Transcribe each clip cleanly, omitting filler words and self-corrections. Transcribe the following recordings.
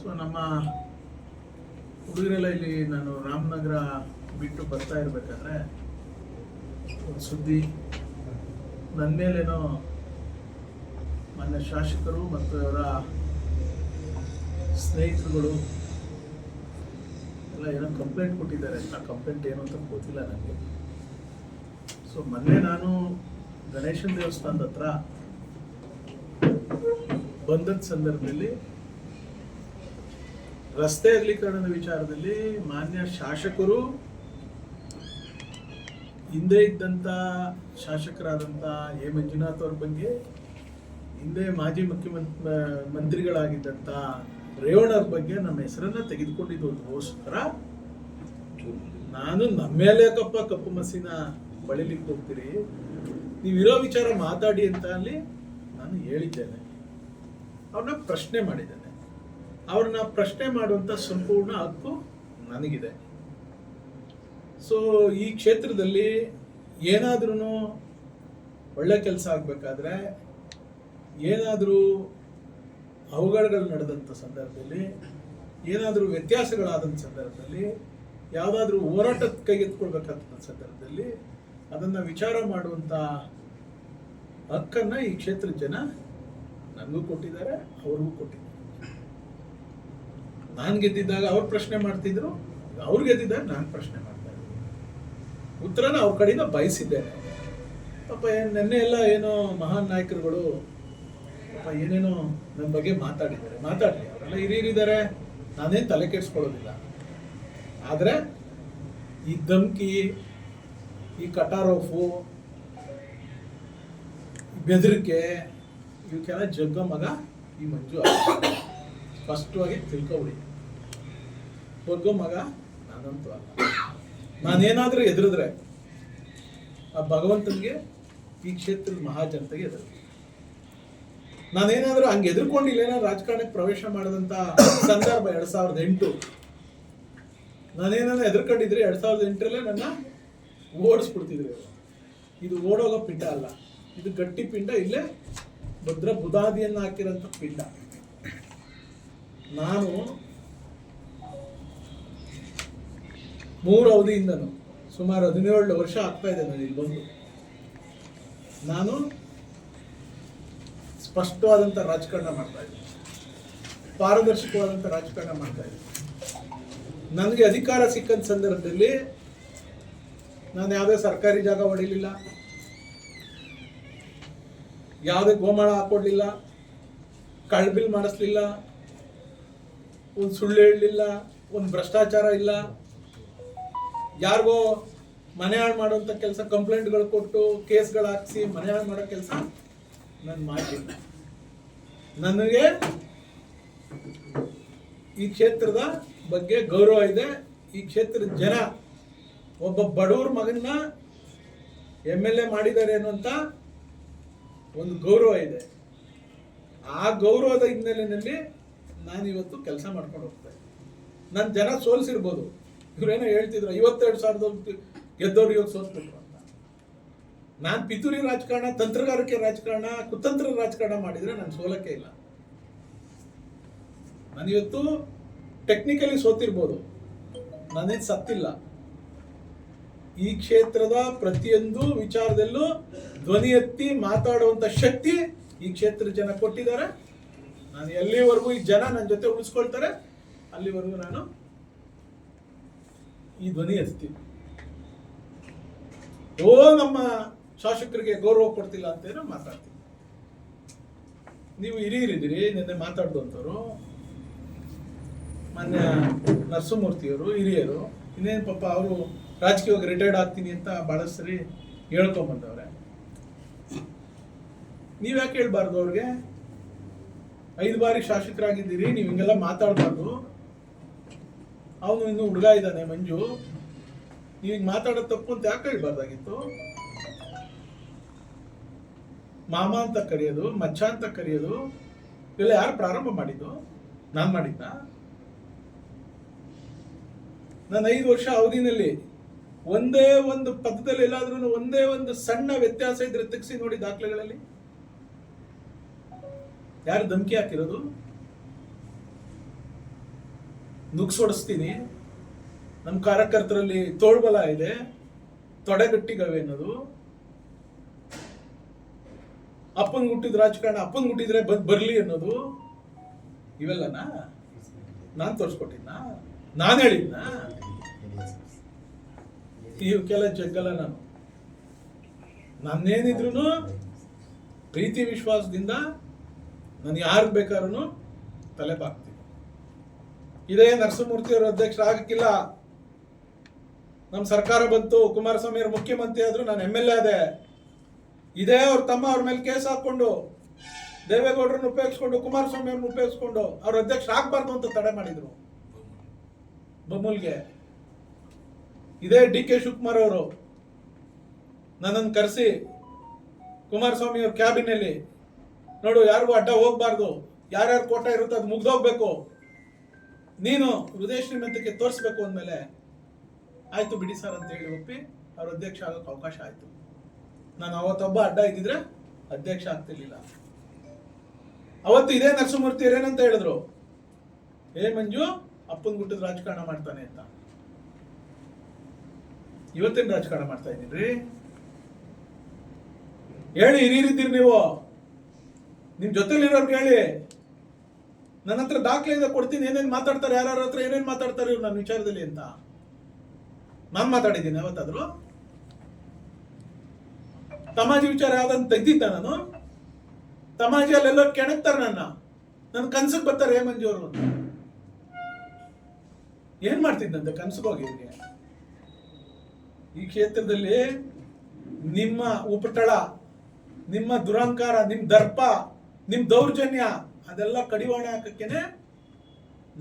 So ನಮ್ಮ ಹುಡುಗರೆಲ್ಲ ಇಲ್ಲಿ ನಾನು ರಾಮನಗರ ಬಿಟ್ಟು ಬರ್ತಾ ಇರಬೇಕಾದ್ರೆ ಒಂದು ಸುದ್ದಿ ನನ್ನ ಮೇಲೇನೋ ಮಾನ್ಯ ಶಾಸಕರು ಮತ್ತು ಅವರ ಸ್ನೇಹಿತರುಗಳು ಎಲ್ಲ ಏನೋ ಕಂಪ್ಲೇಂಟ್ ಕೊಟ್ಟಿದ್ದಾರೆ. ಆ ಕಂಪ್ಲೇಂಟ್ ಏನು ಅಂತ ಗೊತ್ತಿಲ್ಲ ನನಗೆ. ಸೊ ಮೊನ್ನೆ ನಾನು ಗಣೇಶನ ದೇವಸ್ಥಾನದ ಹತ್ರ ಬಂದ ಸಂದರ್ಭದಲ್ಲಿ ರಸ್ತೆ ಅಗಲೀಕರಣದ ವಿಚಾರದಲ್ಲಿ ಮಾನ್ಯ ಶಾಸಕರು, ಹಿಂದೆ ಇದ್ದಂಥ ಶಾಸಕರಾದಂಥ ಎ ಮಂಜುನಾಥ್ ಅವ್ರ ಬಗ್ಗೆ, ಹಿಂದೆ ಮಾಜಿ ಮಂತ್ರಿಗಳಾಗಿದ್ದಂಥ ರೇವಣ್ಣವ್ರ ಬಗ್ಗೆ ನಮ್ಮ ಹೆಸರನ್ನ ತೆಗೆದುಕೊಂಡಿದ್ದೋಸ್ಕರ ನಾನು ನಮ್ಮ ಮೇಲೆ ಕಪ್ಪು ಮಸಿನ ಬಳಿಲಿಕ್ಕೆ ಹೋಗ್ತೀರಿ, ನೀವಿರೋ ವಿಚಾರ ಮಾತಾಡಿ ಅಂತ ಅಲ್ಲಿ ನಾನು ಹೇಳಿದ್ದೇನೆ. ಅವ್ರನ್ನ ಪ್ರಶ್ನೆ ಮಾಡಿದ್ದೇನೆ. ಅವ್ರನ್ನ ಪ್ರಶ್ನೆ ಮಾಡುವಂಥ ಸಂಪೂರ್ಣ ಹಕ್ಕು ನನಗಿದೆ. ಸೊ ಈ ಕ್ಷೇತ್ರದಲ್ಲಿ ಏನಾದ್ರೂ ಒಳ್ಳೆ ಕೆಲಸ ಆಗಬೇಕಾದ್ರೆ, ಏನಾದರೂ ಅವಘಡಗಳು ನಡೆದಂಥ ಸಂದರ್ಭದಲ್ಲಿ, ಏನಾದರೂ ವ್ಯತ್ಯಾಸಗಳಾದಂಥ ಸಂದರ್ಭದಲ್ಲಿ, ಯಾವುದಾದ್ರೂ ಹೋರಾಟ ಕೈಗೆತ್ಕೊಳ್ಬೇಕಾದಂಥ ಸಂದರ್ಭದಲ್ಲಿ ಅದನ್ನು ವಿಚಾರ ಮಾಡುವಂಥ ಹಕ್ಕನ್ನು ಈ ಕ್ಷೇತ್ರದ ಜನ ನನಗೂ ಕೊಟ್ಟಿದ್ದಾರೆ, ಅವ್ರಿಗೂ ಕೊಟ್ಟಿದ್ದಾರೆ. ನಾನು ಗೆದ್ದಿದ್ದಾಗ ಅವ್ರು ಪ್ರಶ್ನೆ ಮಾಡ್ತಿದ್ರು, ಅವ್ರು ಗೆದ್ದಿದ್ದಾಗ ನಾನು ಪ್ರಶ್ನೆ ಮಾಡ್ತಾ ಇದ್ದೆ. ಉತ್ತರನ ಅವ್ರ ಕಡೆಯಿಂದ ಬಯಸಿದ್ದೇನೆ. ಪಾಪ ನೆನ್ನೆ ಎಲ್ಲ ಏನೋ ಮಹಾನ್ ನಾಯಕರುಗಳು ಪಾಪ ಏನೇನೋ ನನ್ನ ಬಗ್ಗೆ ಮಾತಾಡಲಿ, ಅವರೆಲ್ಲ ಹಿರಿಯರಿದ್ದಾರೆ, ನಾನೇನು ತಲೆ ಕೆಡಿಸ್ಕೊಳ್ಳೋದಿಲ್ಲ. ಆದರೆ ಈ ಧಮ್ಕಿ, ಈ ಕಟಾರೋಫು, ಬೆದರಿಕೆ, ಇವಕ್ಕೆಲ್ಲ ಜಗ್ಗ ಮಗ ಈ ಮಂಜು. ಸ್ಪಷ್ಟವಾಗಿ ತಿಳ್ಕೊಬಿಡಿ, ಬಗ್ಗೋ ಮಗ ನಾನಂತೂ ಅಲ್ಲ. ನಾನೇನಾದರೂ ಎದುರಿದ್ರೆ ಆ ಭಗವಂತನಿಗೆ, ಈ ಕ್ಷೇತ್ರದ ಮಹಾಜನತೆಗೆ ಎದುರು. ನಾನೇನಾದರೂ ಹಂಗೆ ಎದುರ್ಕೊಂಡಿಲ್ಲ, ಏನಾದ್ರು ರಾಜಕಾರಣಕ್ಕೆ ಪ್ರವೇಶ ಮಾಡಿದಂಥ ಸಂದರ್ಭ 2008, ನಾನೇನಾದ್ರು ಎದುರ್ಕೊಂಡಿದ್ರೆ 2008ರಲ್ಲೇ ನನ್ನ ಓಡಿಸ್ಬಿಡ್ತಿದ್ರು. ಇದು ಓಡೋಗೋ ಪಿಂಡ ಅಲ್ಲ, ಇದು ಗಟ್ಟಿ ಪಿಂಡ, ಇಲ್ಲೇ ಭದ್ರ ಬುದಾದಿಯನ್ನು ಹಾಕಿರೋಂಥ ಪಿಂಡ. ನಾನು 3 ಅವಧಿಯಿಂದನು ಸುಮಾರು 17 ವರ್ಷ ಆಗ್ತಾ ಇದೆ ನಾನು ಇಲ್ಲಿ ಬಂದು. ನಾನು ಸ್ಪಷ್ಟವಾದಂಥ ರಾಜಕಾರಣ ಮಾಡ್ತಾ ಇದ್ದೀನಿ, ಪಾರದರ್ಶಕವಾದಂಥ ರಾಜಕಾರಣ ಮಾಡ್ತಾ ಇದ್ದೀನಿ. ನನಗೆ ಅಧಿಕಾರ ಸಿಕ್ಕಂತ ಸಂದರ್ಭದಲ್ಲಿ ನಾನು ಯಾವುದೇ ಸರ್ಕಾರಿ ಜಾಗ ಹೊಡಿಲಿಲ್ಲ, ಯಾವುದೇ ಗೋಮಾಳ ಹಾಕೊಡ್ಲಿಲ್ಲ, ಕಳ್ಬಿಲ್ ಮಾಡಿಸ್ಲಿಲ್ಲ, ಒಂದು ಸುಳ್ಳು ಹೇಳಲಿಲ್ಲ, ಒಂದು ಭ್ರಷ್ಟಾಚಾರ ಇಲ್ಲ, ಯಾರಿಗೋ ಮನೆ ಹಾಳು ಮಾಡುವಂಥ ಕೆಲಸ, ಕಂಪ್ಲೇಂಟ್ಗಳು ಕೊಟ್ಟು ಕೇಸ್ಗಳು ಹಾಕಿಸಿ ಮನೆ ಹಾಳು ಮಾಡೋ ಕೆಲಸ ನಾನು ಮಾಡಿಲ್ಲ. ನನಗೆ ಈ ಕ್ಷೇತ್ರದ ಬಗ್ಗೆ ಗೌರವ ಇದೆ. ಈ ಕ್ಷೇತ್ರದ ಜನ ಒಬ್ಬ ಬಡವ್ರ ಮಗನ್ನ MLA ಮಾಡಿದ್ದಾರೆ ಅನ್ನುವಂಥ ಒಂದು ಗೌರವ ಇದೆ. ಆ ಗೌರವದ ಹಿನ್ನೆಲೆಯಲ್ಲಿ ನಾನು ಇವತ್ತು ಕೆಲಸ ಮಾಡ್ಕೊಂಡು ಹೋಗ್ತಾ ಇದ್ದೀನಿ. ನನ್ನ ಜನ ಸೋಲಿಸಿರ್ಬೋದು, ಇವ್ರೇನೋ ಹೇಳ್ತಿದ್ರು 52,000 ಗೆದ್ದವ್ರು ಇವತ್ತು ಸೋಲ್ಸ್ಬಿಟ್ರು ಅಂತ. ನಾನು ಪಿತೂರಿ ರಾಜಕಾರಣ, ತಂತ್ರಗಾರಿಕೆ ರಾಜಕಾರಣ, ಕುತಂತ್ರ ರಾಜಕಾರಣ ಮಾಡಿದರೆ ನಾನು ಸೋಲಕ್ಕೆ ಇಲ್ಲ. ನಾನಿವತ್ತು ಟೆಕ್ನಿಕಲಿ ಸೋತಿರ್ಬೋದು, ನಾನೇನು ಸತ್ತಿಲ್ಲ. ಈ ಕ್ಷೇತ್ರದ ಪ್ರತಿಯೊಂದು ವಿಚಾರದಲ್ಲೂ ಧ್ವನಿ ಎತ್ತಿ ಮಾತಾಡುವಂಥ ಶಕ್ತಿ ಈ ಕ್ಷೇತ್ರದ ಜನ ಕೊಟ್ಟಿದ್ದಾರೆ. ನಾನು ಎಲ್ಲಿವರೆಗೂ ಈ ಜನ ನನ್ನ ಜೊತೆ ಉಳಿಸ್ಕೊಳ್ತಾರೆ ಅಲ್ಲಿವರೆಗೂ ನಾನು ಈ ಧ್ವನಿ ಎತ್ತೀನಿ. ನಮ್ಮ ಶಾಸಕರಿಗೆ ಗೌರವ ಕೊಡ್ತಿಲ್ಲ ಅಂತೇನೋ ಮಾತಾಡ್ತೀನಿ. ನೀವು ಹಿರಿಯರಿದ್ದೀರಿ, ನಿನ್ನೆ ಮಾತಾಡ್ದಂಥವ್ರು ಮಾನ್ಯ ನರಸಿಂಹಮೂರ್ತಿಯವರು ಹಿರಿಯರು. ಇನ್ನೇನು ಪಾಪ ಅವರು ರಾಜಕೀಯವಾಗಿ ರಿಟೈರ್ಡ್ ಆಗ್ತೀನಿ ಅಂತ ಭಾಳ ಸರಿ ಹೇಳ್ಕೊಂಬಂದವ್ರೆ. ನೀವ್ಯಾಕೆ ಹೇಳ್ಬಾರ್ದು ಅವ್ರಿಗೆ? 5 ಬಾರಿ ಶಾಸಕರಾಗಿದ್ದೀರಿ, ನೀವು ಹಿಂಗೆಲ್ಲ ಮಾತಾಡಬಾರ್ದು. ಅವನು ಇನ್ನು ಹುಡುಗ ಇದ್ದಾನೆ ಮಂಜು, ನೀವು ಹಿಂಗೆ ಮಾತಾಡೋದು ತಪ್ಪು ಅಂತ ಯಾಕೆ ಹೇಳ್ಬಾರ್ದಾಗಿತ್ತು? ಮಾಮ ಅಂತ ಕರೆಯೋದು, ಮಚ್ಚ ಅಂತ ಕರೆಯೋದು ಇವೆಲ್ಲ ಯಾರು ಪ್ರಾರಂಭ ಮಾಡಿದ್ದು? ನಾನು ಮಾಡಿದ್ದ? ನಾನು 5 ವರ್ಷ ಅವಧಿನಲ್ಲಿ ಒಂದೇ ಒಂದು ಪದದಲ್ಲಿ ಎಲ್ಲಾದ್ರೂ ಒಂದೇ ಒಂದು ಸಣ್ಣ ವ್ಯತ್ಯಾಸ ಇದ್ರೆ ತೆಗೆಸಿ ನೋಡಿ ದಾಖಲೆಗಳಲ್ಲಿ. ಯಾರು ಧಮಕಿ ಹಾಕಿರೋದು? ನುಗ್ಸೊಡಿಸ್ತೀನಿ. ನಮ್ಮ ಕಾರ್ಯಕರ್ತರಲ್ಲಿ ತೋಳ್ಬಲ ಇದೆ, ತೊಡೆಗಟ್ಟಿಗವೆ ಅನ್ನೋದು. ಅಪ್ಪನ್ ಹುಟ್ಟಿದ ರಾಜಕಾರಣ, ಅಪ್ಪನ್ ಹುಟ್ಟಿದ್ರೆ ಬರ್ಲಿ ಅನ್ನೋದು, ಇವೆಲ್ಲನಾ ನಾನ್ ತೋರಿಸ್ಕೊಟ್ಟಿದ್ನ, ನಾನು ಹೇಳಿದ್ನ? ಇವಕ್ಕೆಲ್ಲ ಜಗ್ಗಲ್ಲ. ನಾನೇನಿದ್ರು ಪ್ರೀತಿ ವಿಶ್ವಾಸದಿಂದ ನಾನು ಯಾರಿಗೆ ಬೇಕಾದ್ರೂ ತಲೆ ಬಾಗ್ತೀನಿ. ಇದೇ ನರಸಿಂಹಮೂರ್ತಿ ಅವರು ಅಧ್ಯಕ್ಷರಾಗಕ್ಕಿಲ್ಲ. ನಮ್ಮ ಸರ್ಕಾರ ಬಂತು, ಕುಮಾರಸ್ವಾಮಿ ಅವರು ಮುಖ್ಯಮಂತ್ರಿ ಆದ್ರು, ನಾನು MLA ಆದೆ. ಇದೇ ಅವ್ರ ತಮ್ಮ ಅವ್ರ ಮೇಲೆ ಕೇಸ್ ಹಾಕೊಂಡು ದೇವೇಗೌಡರನ್ನು ಉಪಯೋಗಿಸ್ಕೊಂಡು ಕುಮಾರಸ್ವಾಮಿ ಅವ್ರನ್ನ ಉಪಯೋಗಿಸ್ಕೊಂಡು ಅವ್ರ ಅಧ್ಯಕ್ಷ ಆಗ್ಬಾರ್ದು ಅಂತ ತಡೆ ಮಾಡಿದ್ರು ಬೊಮ್ಮಲ್ಗೆ. ಇದೇ DK ಶಿವಕುಮಾರ್ ಅವರು ನನ್ನನ್ನು ಕರೆಸಿ ಕುಮಾರಸ್ವಾಮಿ ಅವ್ರ ಕ್ಯಾಬಿನಲ್ಲಿ, ನೋಡು ಯಾರಿಗೂ ಅಡ್ಡ ಹೋಗ್ಬಾರ್ದು, ಯಾರ್ಯಾರು ಕೋಟ ಇರುತ್ತೆ ಅದು ಮುಗ್ದೋಗ್ಬೇಕು, ನೀನು ಹೃದಯ ಶ್ರೀಮಂತಕ್ಕೆ ತೋರಿಸ್ಬೇಕು ಅಂದಮೇಲೆ ಆಯ್ತು ಬಿಡಿ ಸರ್ ಅಂತ ಹೇಳಿ ಒಪ್ಪಿ ಅವ್ರ ಅಧ್ಯಕ್ಷ ಆಗೋಕೆ ಅವಕಾಶ ಆಯ್ತು. ನಾನು ಅವತ್ತೊಬ್ಬ ಅಡ್ಡ ಇದ್ದಿದ್ರೆ ಅಧ್ಯಕ್ಷ ಆಗ್ತಿರ್ಲಿಲ್ಲ. ಅವತ್ತು ಇದೇ ನರಸಿಂಹಮೂರ್ತಿ ಏನಂತ ಹೇಳಿದ್ರು, ಮಂಜು ಅಪ್ಪನ್ ಗುಟ್ಟದ ರಾಜಕಾರಣ ಮಾಡ್ತಾನೆ ಅಂತ. ಇವತ್ತೇನು ರಾಜಕಾರಣ ಮಾಡ್ತಾ ಇದ್ದೀನ್ರಿ? ಹೇಳಿ, ಹಿರಿಯರಿದ್ದೀರಿ ನೀವು, ನಿಮ್ ಜೊತೆಲಿರೋರ್ಗೆ ಹೇಳಿ. ನನ್ನ ಹತ್ರ ದಾಖಲೆ ಇದೆ, ಕೊಡ್ತೀನಿ, ಏನೇನ್ ಮಾತಾಡ್ತಾರೆ, ಯಾರ್ಯಾರ ಹತ್ರ ಏನೇನ್ ಮಾತಾಡ್ತಾರೆ ಇವ್ರು ನನ್ನ ವಿಚಾರದಲ್ಲಿ ಅಂತ. ನಾನ್ ಮಾತಾಡಿದ್ದೀನಿ ಯಾವತ್ತಾದ್ರು? ತಮಾಜಿ ವಿಚಾರ ಯಾವ್ದಂತ ತೆಗ್ದಿದ್ದ ನಾನು? ತಮಾಜಿಯಲ್ಲೆಲ್ಲೋ ಕೆಣಕ್ತಾರೆ ನನ್ನ ಕನ್ಸಿಗೆ ಬರ್ತಾರೆ ಮಂಜು ಅವರು. ಏನ್ ಮಾಡ್ತಿದ್ದಂತೆ ಕನ್ಸಿಗೆ ಹೋಗಿ? ಈ ಕ್ಷೇತ್ರದಲ್ಲಿ ನಿಮ್ಮ ಉಪಟಳ, ನಿಮ್ಮ ದುರಹಂಕಾರ, ನಿಮ್ ದರ್ಪ, ನಿಮ್ ದೌರ್ಜನ್ಯ ಅದೆಲ್ಲ ಕಡಿವಾಣ ಹಾಕಕ್ಕೇನೆ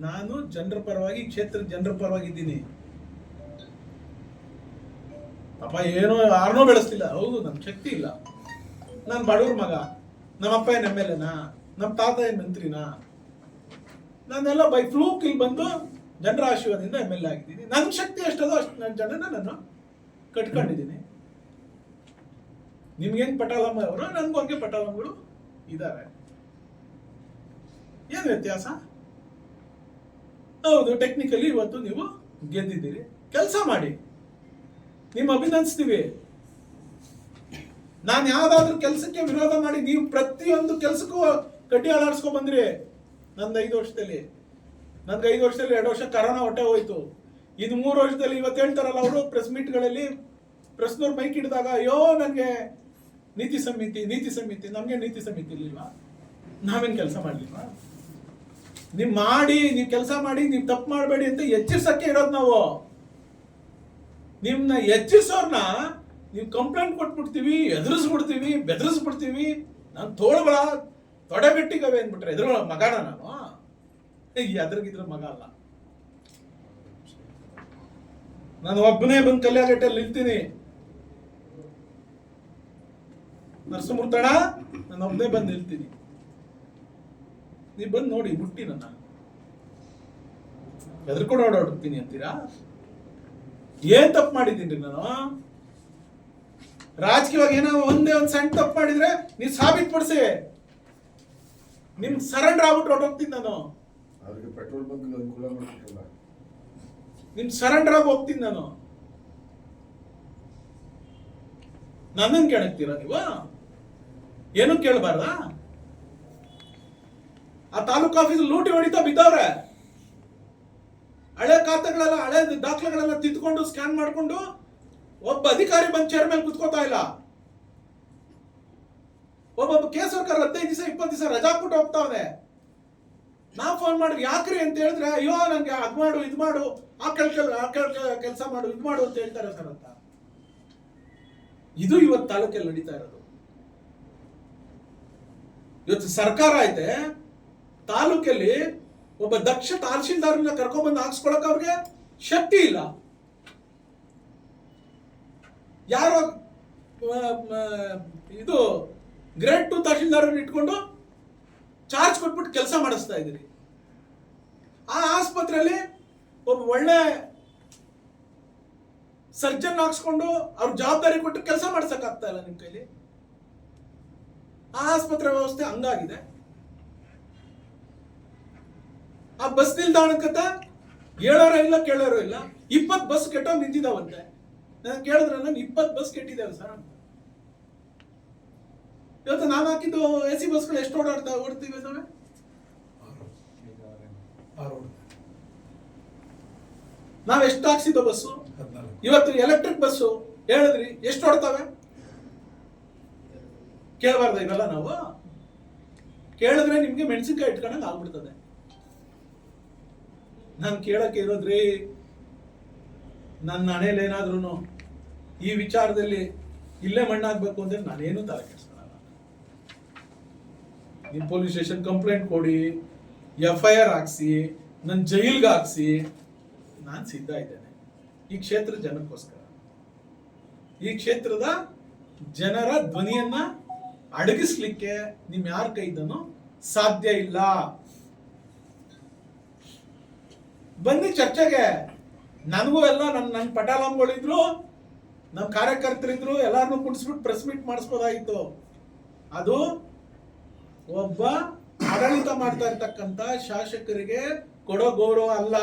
ನಾನು ಜನರ ಪರವಾಗಿ, ಕ್ಷೇತ್ರದ ಜನರ ಪರವಾಗಿ ಇದ್ದೀನಿ. ಪಾಪ ಏನೋ ಯಾರನ್ನೋ ಬೆಳೆಸ್ತಿಲ್ಲ, ಹೌದು ನಮ್ ಶಕ್ತಿ ಇಲ್ಲ. ನಾನು ಬಡವ್ರ ಮಗ, ನಮ್ಮಪ್ಪ ಏನ್ MLAನಾ, ನಮ್ಮ ತಾತ ಏನ್ ಮಂತ್ರಿನಾ? ನಾನೆಲ್ಲ ಬೈ ಫ್ಲೂಕ್ ಇಲ್ಲಿ ಬಂದು ಜನರ ಆಶೀರ್ವಾದದಿಂದ MLA ಆಗಿದ್ದೀನಿ. ನನ್ನ ಶಕ್ತಿ ಎಷ್ಟದೋ ಅಷ್ಟು ನನ್ನ ಜನನ ನಾನು ಕಟ್ಕೊಂಡಿದ್ದೀನಿ. ನಿಮ್ಗೇನ್ ಪಟಾಲಮ್ಮ ಅವರು, ನನ್ಗೂ ಹಂಗೆ ಪಟಾಲಮ್ಮಗಳು ಇದ್ದಾರೆ. ಏನು ವ್ಯತ್ಯಾಸ? ಹೌದು, ಟೆಕ್ನಿಕಲಿ ಇವತ್ತು ನೀವು ಗೆದ್ದಿದ್ದೀರಿ. ಕೆಲಸ ಮಾಡಿ, ನಿಮ್ಮ ಅಭಿನಂದಿಸ್ತೀವಿ. ನಾನು ಯಾವ್ದಾದ್ರು ಕೆಲಸಕ್ಕೆ ವಿರೋಧ ಮಾಡಿ ನೀವು ಪ್ರತಿಯೊಂದು ಕೆಲಸಕ್ಕೂ ಕಡ್ಡಿ ಅಲಾಡಿಸ್ಕೊಂಡ್ ಬಂದ್ರಿ. ನಂದು 5 ವರ್ಷದಲ್ಲಿ, ನನ್ಗೆ 5 ವರ್ಷದಲ್ಲಿ 2 ವರ್ಷ ಕರೋನಾ ಹೊಟ್ಟೆ ಹೋಯ್ತು. ಇನ್ನು 3 ವರ್ಷದಲ್ಲಿ ಇವತ್ತು ಹೇಳ್ತಾರಲ್ಲ ಅವರು ಪ್ರೆಸ್ ಮೀಟ್ಗಳಲ್ಲಿ, ಪ್ರೆಸ್ನವ್ರು ಮೈಕ್ ಹಿಡಿದಾಗ, ಅಯ್ಯೋ ನನಗೆ ನೀತಿ ಸಮಿತಿ, ನಮ್ಗೆ ನೀತಿ ಸಮಿತಿ ಇರ್ಲಿಲ್ವಾ? ನಾವೇನ್ ಕೆಲಸ ಮಾಡ್ಲಿಲ್ವಾ? ನೀವು ಕೆಲಸ ಮಾಡಿ, ನೀವು ತಪ್ಪು ಮಾಡಬೇಡಿ ಅಂತ ಎಚ್ಚರಿಸಕ್ಕೆ ಇರೋದು ನಾವು. ನಿಮ್ನ ಎಚ್ಚರಿಸೋರ್ನ ನೀವು ಕಂಪ್ಲೇಂಟ್ ಕೊಟ್ಬಿಡ್ತೀವಿ, ಬೆದರಿಸ್ಬಿಡ್ತೀವಿ. ನಾನು ತೋಳ್ಬಳ ತೊಡೆಗಟ್ಟಿಗವೆ ಅಂದ್ಬಿಟ್ರೆ ಎದುರು ಮಗನ ನಾನು? ಎದ್ರಗಿದ್ರ ಮಗ ಅಲ್ಲ. ನಾನು ಒಬ್ಬನೇ ಬಂದು ಕಲ್ಯಾಗಟ್ಟಲ್ಲಿ ನಿಲ್ತೀನಿ. ನರಸಿಂಹಮೂರ್ತಣ, ನಾನು ಒಬ್ಬನೇ ಬಂದು ನಿಲ್ತೀನಿ. ನೀವು ಬಂದು ನೋಡಿ, ಮುಟ್ಟಿ ನನ್ನ ಎದ್ರಕೊಂಡು ಓಡಾಡ್ತೀನಿ ಅಂತೀರಾ? ಏನ್ ತಪ್ಪು ಮಾಡಿದ್ದೀನಿ ನಾನು? ರಾಜಕೀಯವಾಗಿ ಏನೋ ಒಂದೇ ಒಂದು ಸಣ್ಣ ತಪ್ಪು ಮಾಡಿದ್ರೆ ನೀವು ಸಾಬೀತುಪಡಿಸಿ. ನಿಮ್ ಸರೆಂಡರ್ ಆಗ್ಬಿಟ್ಟು ಹೊರಟೋಗ್ತೀನಿ ನಾನು. ಪೆಟ್ರೋಲ್ ಬಂಕ್ ಅನುಕೂಲ ಮಾಡ್ತಿಲ್ಲ. ನಿಮ್ ಸರೆಂಡರ್ ಆಗಿ ಹೋಗ್ತೀನಿ ನಾನು. ನನ್ನನ್ನು ಕೇಳಕ್ತೀರಾ ನೀವು? ಏನು ಕೇಳಬಾರ್ದ? ಆ ತಾಲೂಕು ಆಫೀಸ್ ಲೂಟಿ ಹೊಡಿತಾ ಬಿದ್ದವ್ರೆ. ಹಳೆ ಖಾತೆಗಳೆಲ್ಲ, ಹಳೆ ದಾಖಲೆಗಳೆಲ್ಲ ತಿದ್ದುಕೊಂಡು ಸ್ಕ್ಯಾನ್ ಮಾಡ್ಕೊಂಡು ಒಬ್ಬ ಅಧಿಕಾರಿ ಬಂದು ಚೇರ್ ಮೇಲೆ ಕುತ್ಕೋತಾ ಇಲ್ಲ. ಒಬ್ಬೊಬ್ಬ ಕೇಸ್ ವರ್ಕರ್ 15 ದಿವಸ 20 ದಿವಸ ರಜಾ ಕೊಟ್ಟು ಹೋಗ್ತಾವನೆ. ನಾವು ಫೋನ್ ಮಾಡಿದ್ರೆ ಯಾಕ್ರಿ ಅಂತ ಹೇಳಿದ್ರೆ, ಅಯ್ಯೋ ನಂಗೆ ಅದ್ ಮಾಡು, ಇದು ಮಾಡು, ಆ ಕೆಲಸ ಮಾಡು, ಇದು ಮಾಡು ಅಂತ ಹೇಳ್ತಾರೆ ಸರ್ ಅಂತ. ಇದು ಇವತ್ತು ತಾಲೂಕಲ್ಲಿ ನಡೀತಾ ಇರೋದು. ಇವತ್ತು ಸರ್ಕಾರ ಐತೆ, ತಾಲೂಕಲ್ಲಿ ಒಬ್ಬ ದಕ್ಷ ತಹಶೀಲ್ದಾರನ್ನ ಕರ್ಕೊಂಡ್ಬಂದು ಹಾಕ್ಸ್ಕೊಳಕ್ ಅವ್ರಿಗೆ ಶಕ್ತಿ ಇಲ್ಲ. ಯಾರೋ ಇದು ಗ್ರೇಡ್ 2 ತಹಶೀಲ್ದಾರನ್ನ ಇಟ್ಕೊಂಡು ಚಾರ್ಜ್ ಕೊಟ್ಬಿಟ್ಟು ಕೆಲಸ ಮಾಡಿಸ್ತಾ ಇದ್ದೀರಿ. ಆ ಆಸ್ಪತ್ರೆಯಲ್ಲಿ ಒಬ್ಬ ಒಳ್ಳೆ ಸರ್ಜನ್ ಹಾಕ್ಸ್ಕೊಂಡು ಅವ್ರ ಜವಾಬ್ದಾರಿ ಕೊಟ್ಟು ಕೆಲಸ ಮಾಡ್ಸಕ್ ಆಗ್ತಾ ಇಲ್ಲ ನಿಮ್ ಕೈಲಿ. ಆ ಆಸ್ಪತ್ರೆ ವ್ಯವಸ್ಥೆ ಹಂಗಾಗಿದೆ. ಆ ಬಸ್ ನಿಲ್ದಾಣಕ್ಕತ್ತ ಹೇಳೋರೋ ಇಲ್ಲ ಕೇಳೋರೋ ಇಲ್ಲ. 20 ಬಸ್ ಕೆಟ್ಟೋಗಿ ನಿಂತಿದ್ದಾವಂತೆ. ನಾನು ಕೇಳಿದ್ರೆ ನಾನು 20 ಬಸ್ ಕೆಟ್ಟಿದ್ದೇವೆ ಸರ್. ಇವತ್ತು ನಾನು ಹಾಕಿದ್ದು AC ಬಸ್ಗಳು ಎಷ್ಟು ಓಡ್ತಿವೆ ಸರ್? ನಾವ್ ಎಷ್ಟು ಹಾಕ್ಸಿದ್ದೋ ಬಸ್ಸು? ಇವತ್ತು ಎಲೆಕ್ಟ್ರಿಕ್ ಬಸ್ಸು ಹೇಳಿದ್ರಿ ಎಷ್ಟು ಓಡ್ತವೆ? ಕೇಳಬಾರ್ದ ಇವೆಲ್ಲ ನಾವು? ಕೇಳಿದ್ರೆ ನಿಮ್ಗೆ ಮೆಣಸಿನ್ಕಾಯಿ ಇಟ್ಕೊಂಡಂಗೆ ಆಗ್ಬಿಡ್ತದೆ. ನಾನು ಕೇಳಕ್ಕೆ ಇರೋದ್ರಿ, ನನ್ನ ಹಣೆಯಲ್ಲಿ ಏನಾದ್ರೂ ಈ ವಿಚಾರದಲ್ಲಿ ಇಲ್ಲೇ ಮಣ್ಣಾಗ್ಬೇಕು ಅಂದ್ರೆ ನಾನೇನು ತಲೆ ಕೆಡಿಸ್ಕೊಳ್ಳಲ್ಲ. ನೀವು ಪೊಲೀಸ್ ಸ್ಟೇಷನ್ ಕಂಪ್ಲೇಂಟ್ ಕೊಡಿ, FIR ಹಾಕ್ಸಿ, ನನ್ನ ಜೈಲ್ಗೆ ಹಾಕ್ಸಿ, ನಾನು ಸಿದ್ಧ ಇದ್ದೇನೆ ಈ ಕ್ಷೇತ್ರದ ಜನಕ್ಕೋಸ್ಕರ. ಈ ಕ್ಷೇತ್ರದ ಜನರ ಧ್ವನಿಯನ್ನ ಅಡಗಿಸ್ಲಿಕ್ಕೆ ನಿಮ್ ಯಾರ ಕೈದನು ಸಾಧ್ಯ ಇಲ್ಲ. ಬನ್ನಿ ಚರ್ಚೆಗೆ. ನನಗೂ ಎಲ್ಲ ನನ್ನ ಪಟಾಲಂಗಳಿದ್ರು, ನಮ್ಮ ಕಾರ್ಯಕರ್ತರಿದ್ರು, ಎಲ್ಲಾರನ್ನೂ ಕುಡಿಸ್ಬಿಟ್ಟು ಪ್ರೆಸ್ ಮೀಟ್ ಮಾಡಿಸ್ಬೋದಾಗಿತ್ತು. ಅದು ಒಬ್ಬ ಆಡಳಿತ ಮಾಡ್ತಾ ಇರ್ತಕ್ಕಂಥ ಶಾಸಕರಿಗೆ ಕೊಡೋ ಗೌರವ ಅಲ್ಲ.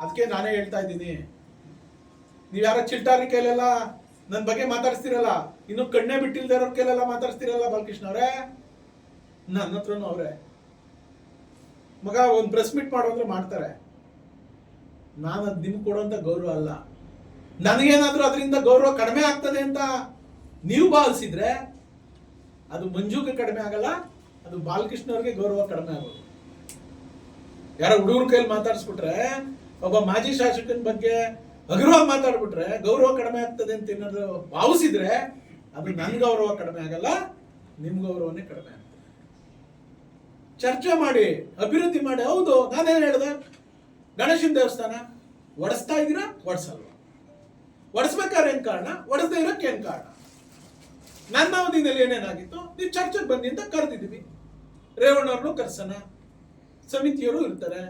ಅದಕ್ಕೆ ನಾನೇ ಹೇಳ್ತಾ ಇದ್ದೀನಿ, ನೀವ್ ಯಾರೋ ಚಿಲ್ಟಾರಿ ಕೈಲೆಲ್ಲ ನನ್ನ ಬಗ್ಗೆ ಮಾತಾಡ್ಸ್ತಿರಲ್ಲ, ಇನ್ನು ಕಣ್ಣೇ ಬಿಟ್ಟಿಲ್ದೇ ಇರೋ ಕೈಲೆಲ್ಲ ಮಾತಾಡ್ಸ್ತಿರಲ್ಲ ಬಾಲಕೃಷ್ಣ ಅವರೇ. ನನ್ನ ಹತ್ರನು ಅವ್ರೆ ಮಗ ಒಂದು ಪ್ರೆಸ್ ಮೀಟ್ ಮಾಡೋದ್ರೆ ಮಾಡ್ತಾರೆ. ನಾನು ಅದು ನಿಮ್ಗೆ ಕೊಡುವಂತ ಗೌರವ ಅಲ್ಲ. ನನಗೇನಾದ್ರೂ ಅದರಿಂದ ಗೌರವ ಕಡಿಮೆ ಆಗ್ತದೆ ಅಂತ ನೀವು ಭಾವಿಸಿದ್ರೆ ಅದು ಮಂಜುಗೆ ಕಡಿಮೆ ಆಗಲ್ಲ, ಅದು ಬಾಲಕೃಷ್ಣ ಅವ್ರಿಗೆ ಗೌರವ ಕಡಿಮೆ ಆಗೋದು. ಯಾರೋ ಹುಡುಗರ ಕೈಯಲ್ಲಿ ಮಾತಾಡಿಸ್ಬಿಟ್ರೆ, ಒಬ್ಬ ಮಾಜಿ ಶಾಸಕನ ಬಗ್ಗೆ ಹಗುರವಾಗಿ ಮಾತಾಡ್ಬಿಟ್ರೆ ಗೌರವ ಕಡಿಮೆ ಆಗ್ತದೆ ಅಂತ ಏನಾದ್ರು ಭಾವಿಸಿದ್ರೆ ಅದು ನನ್ ಗೌರವ ಕಡಿಮೆ ಆಗಲ್ಲ, ನಿಮ್ ಗೌರವನೇ ಕಡಿಮೆ ಆಗ್ತದೆ. ಚರ್ಚೆ ಮಾಡಿ, ಅಭಿವೃದ್ಧಿ ಮಾಡಿ. ಹೌದು, ನಾನೇನ್ ಹೇಳ್ದೆ, ಗಣೇಶನ ದೇವಸ್ಥಾನ ಒಡಿಸ್ತಾ ಇದ್ದೀರಾ, ಒಡ್ಸಲ್ವಾ? ಒಡಿಸ್ಬೇಕಾದ್ರೆ ಏನ್ ಕಾರಣ, ಒಡಿಸದೇ ಇರೋಕೆ ಏನ್ ಕಾರಣ? ನನ್ನ ಅವಧಿನಲ್ಲಿ ಏನೇನಾಗಿತ್ತು, ನೀವು ಚರ್ಚೆಗೆ ಬನ್ನಿ ಅಂತ ಕರೆದಿದ್ದೀವಿ. ರೇವಣ್ಣವ್ರನ್ನು ಕರ್ಸನ, ಸಮಿತಿಯವರು ಇರ್ತಾರೆ,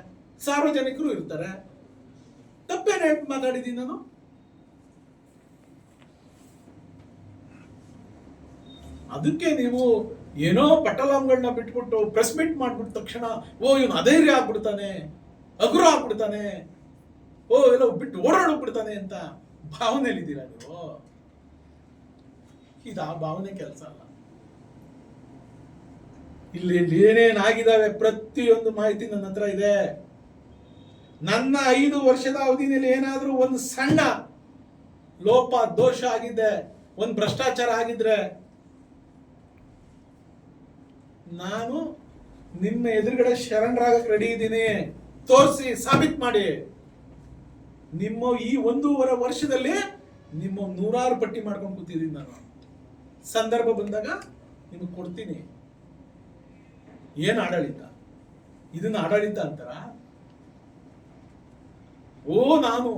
ಸಾರ್ವಜನಿಕರು ಇರ್ತಾರೆ. ತಪ್ಪೇನೆ ಮಾತಾಡಿದ್ದೀನಿ ನಾನು? ಅದಕ್ಕೆ ನೀವು ಏನೋ ಪಟಲಾಂಗಳನ್ನ ಬಿಟ್ಬಿಟ್ಟು ಪ್ರೆಸ್ ಮೀಟ್ ಮಾಡ್ಬಿಟ್ಟ ತಕ್ಷಣ ಓ ಇವನು ಅಧೈರ್ಯ ಆಗ್ಬಿಡ್ತಾನೆ, ಅಗುರ ಆಗ್ಬಿಡ್ತಾನೆ, ಓ ಎಲ್ಲ ಬಿಟ್ಟು ಓಡಾಡೋಗ್ಬಿಡ್ತಾನೆ ಅಂತ ಭಾವನೆಯಲ್ಲಿದ್ದೀರಾ ನೀವು. ಇದು ಆ ಭಾವನೆ ಕೆಲಸ ಅಲ್ಲ. ಇಲ್ಲಿ ಏನೇನಾಗಿದ್ದಾವೆ ಪ್ರತಿಯೊಂದು ಮಾಹಿತಿ ನನ್ನ ಹತ್ರ ಇದೆ. ನನ್ನ 5 ವರ್ಷದ ಅವಧಿನಲ್ಲಿ ಏನಾದ್ರೂ ಒಂದು ಸಣ್ಣ ಲೋಪ ದೋಷ ಆಗಿದ್ದೆ, ಒಂದು ಭ್ರಷ್ಟಾಚಾರ ಆಗಿದ್ರೆ ನಾನು ನಿಮ್ಮ ಎದುರುಗಡೆ ಶರಣರಾಗಕ್ಕೆ ರೆಡಿ ಇದ್ದೀನಿ. ತೋರಿಸಿ, ಸಾಬೀತ್ ಮಾಡಿ. ನಿಮ್ಮ ಈ 1.5 ವರ್ಷದಲ್ಲಿ ನಿಮ್ಮ 100 ಪಟ್ಟಿ ಮಾಡ್ಕೊಂಡು ಕೂತಿದ್ದೀನಿ ನಾನು. ಸಂದರ್ಭ ಬಂದಾಗ ನಿಮಗೆ ಕೊಡ್ತೀನಿ. ಏನ್ ಆಡಳಿತ? ಇದನ್ನ ಆಡಳಿತ ಅಂತಾರ? ಓ ನಾನು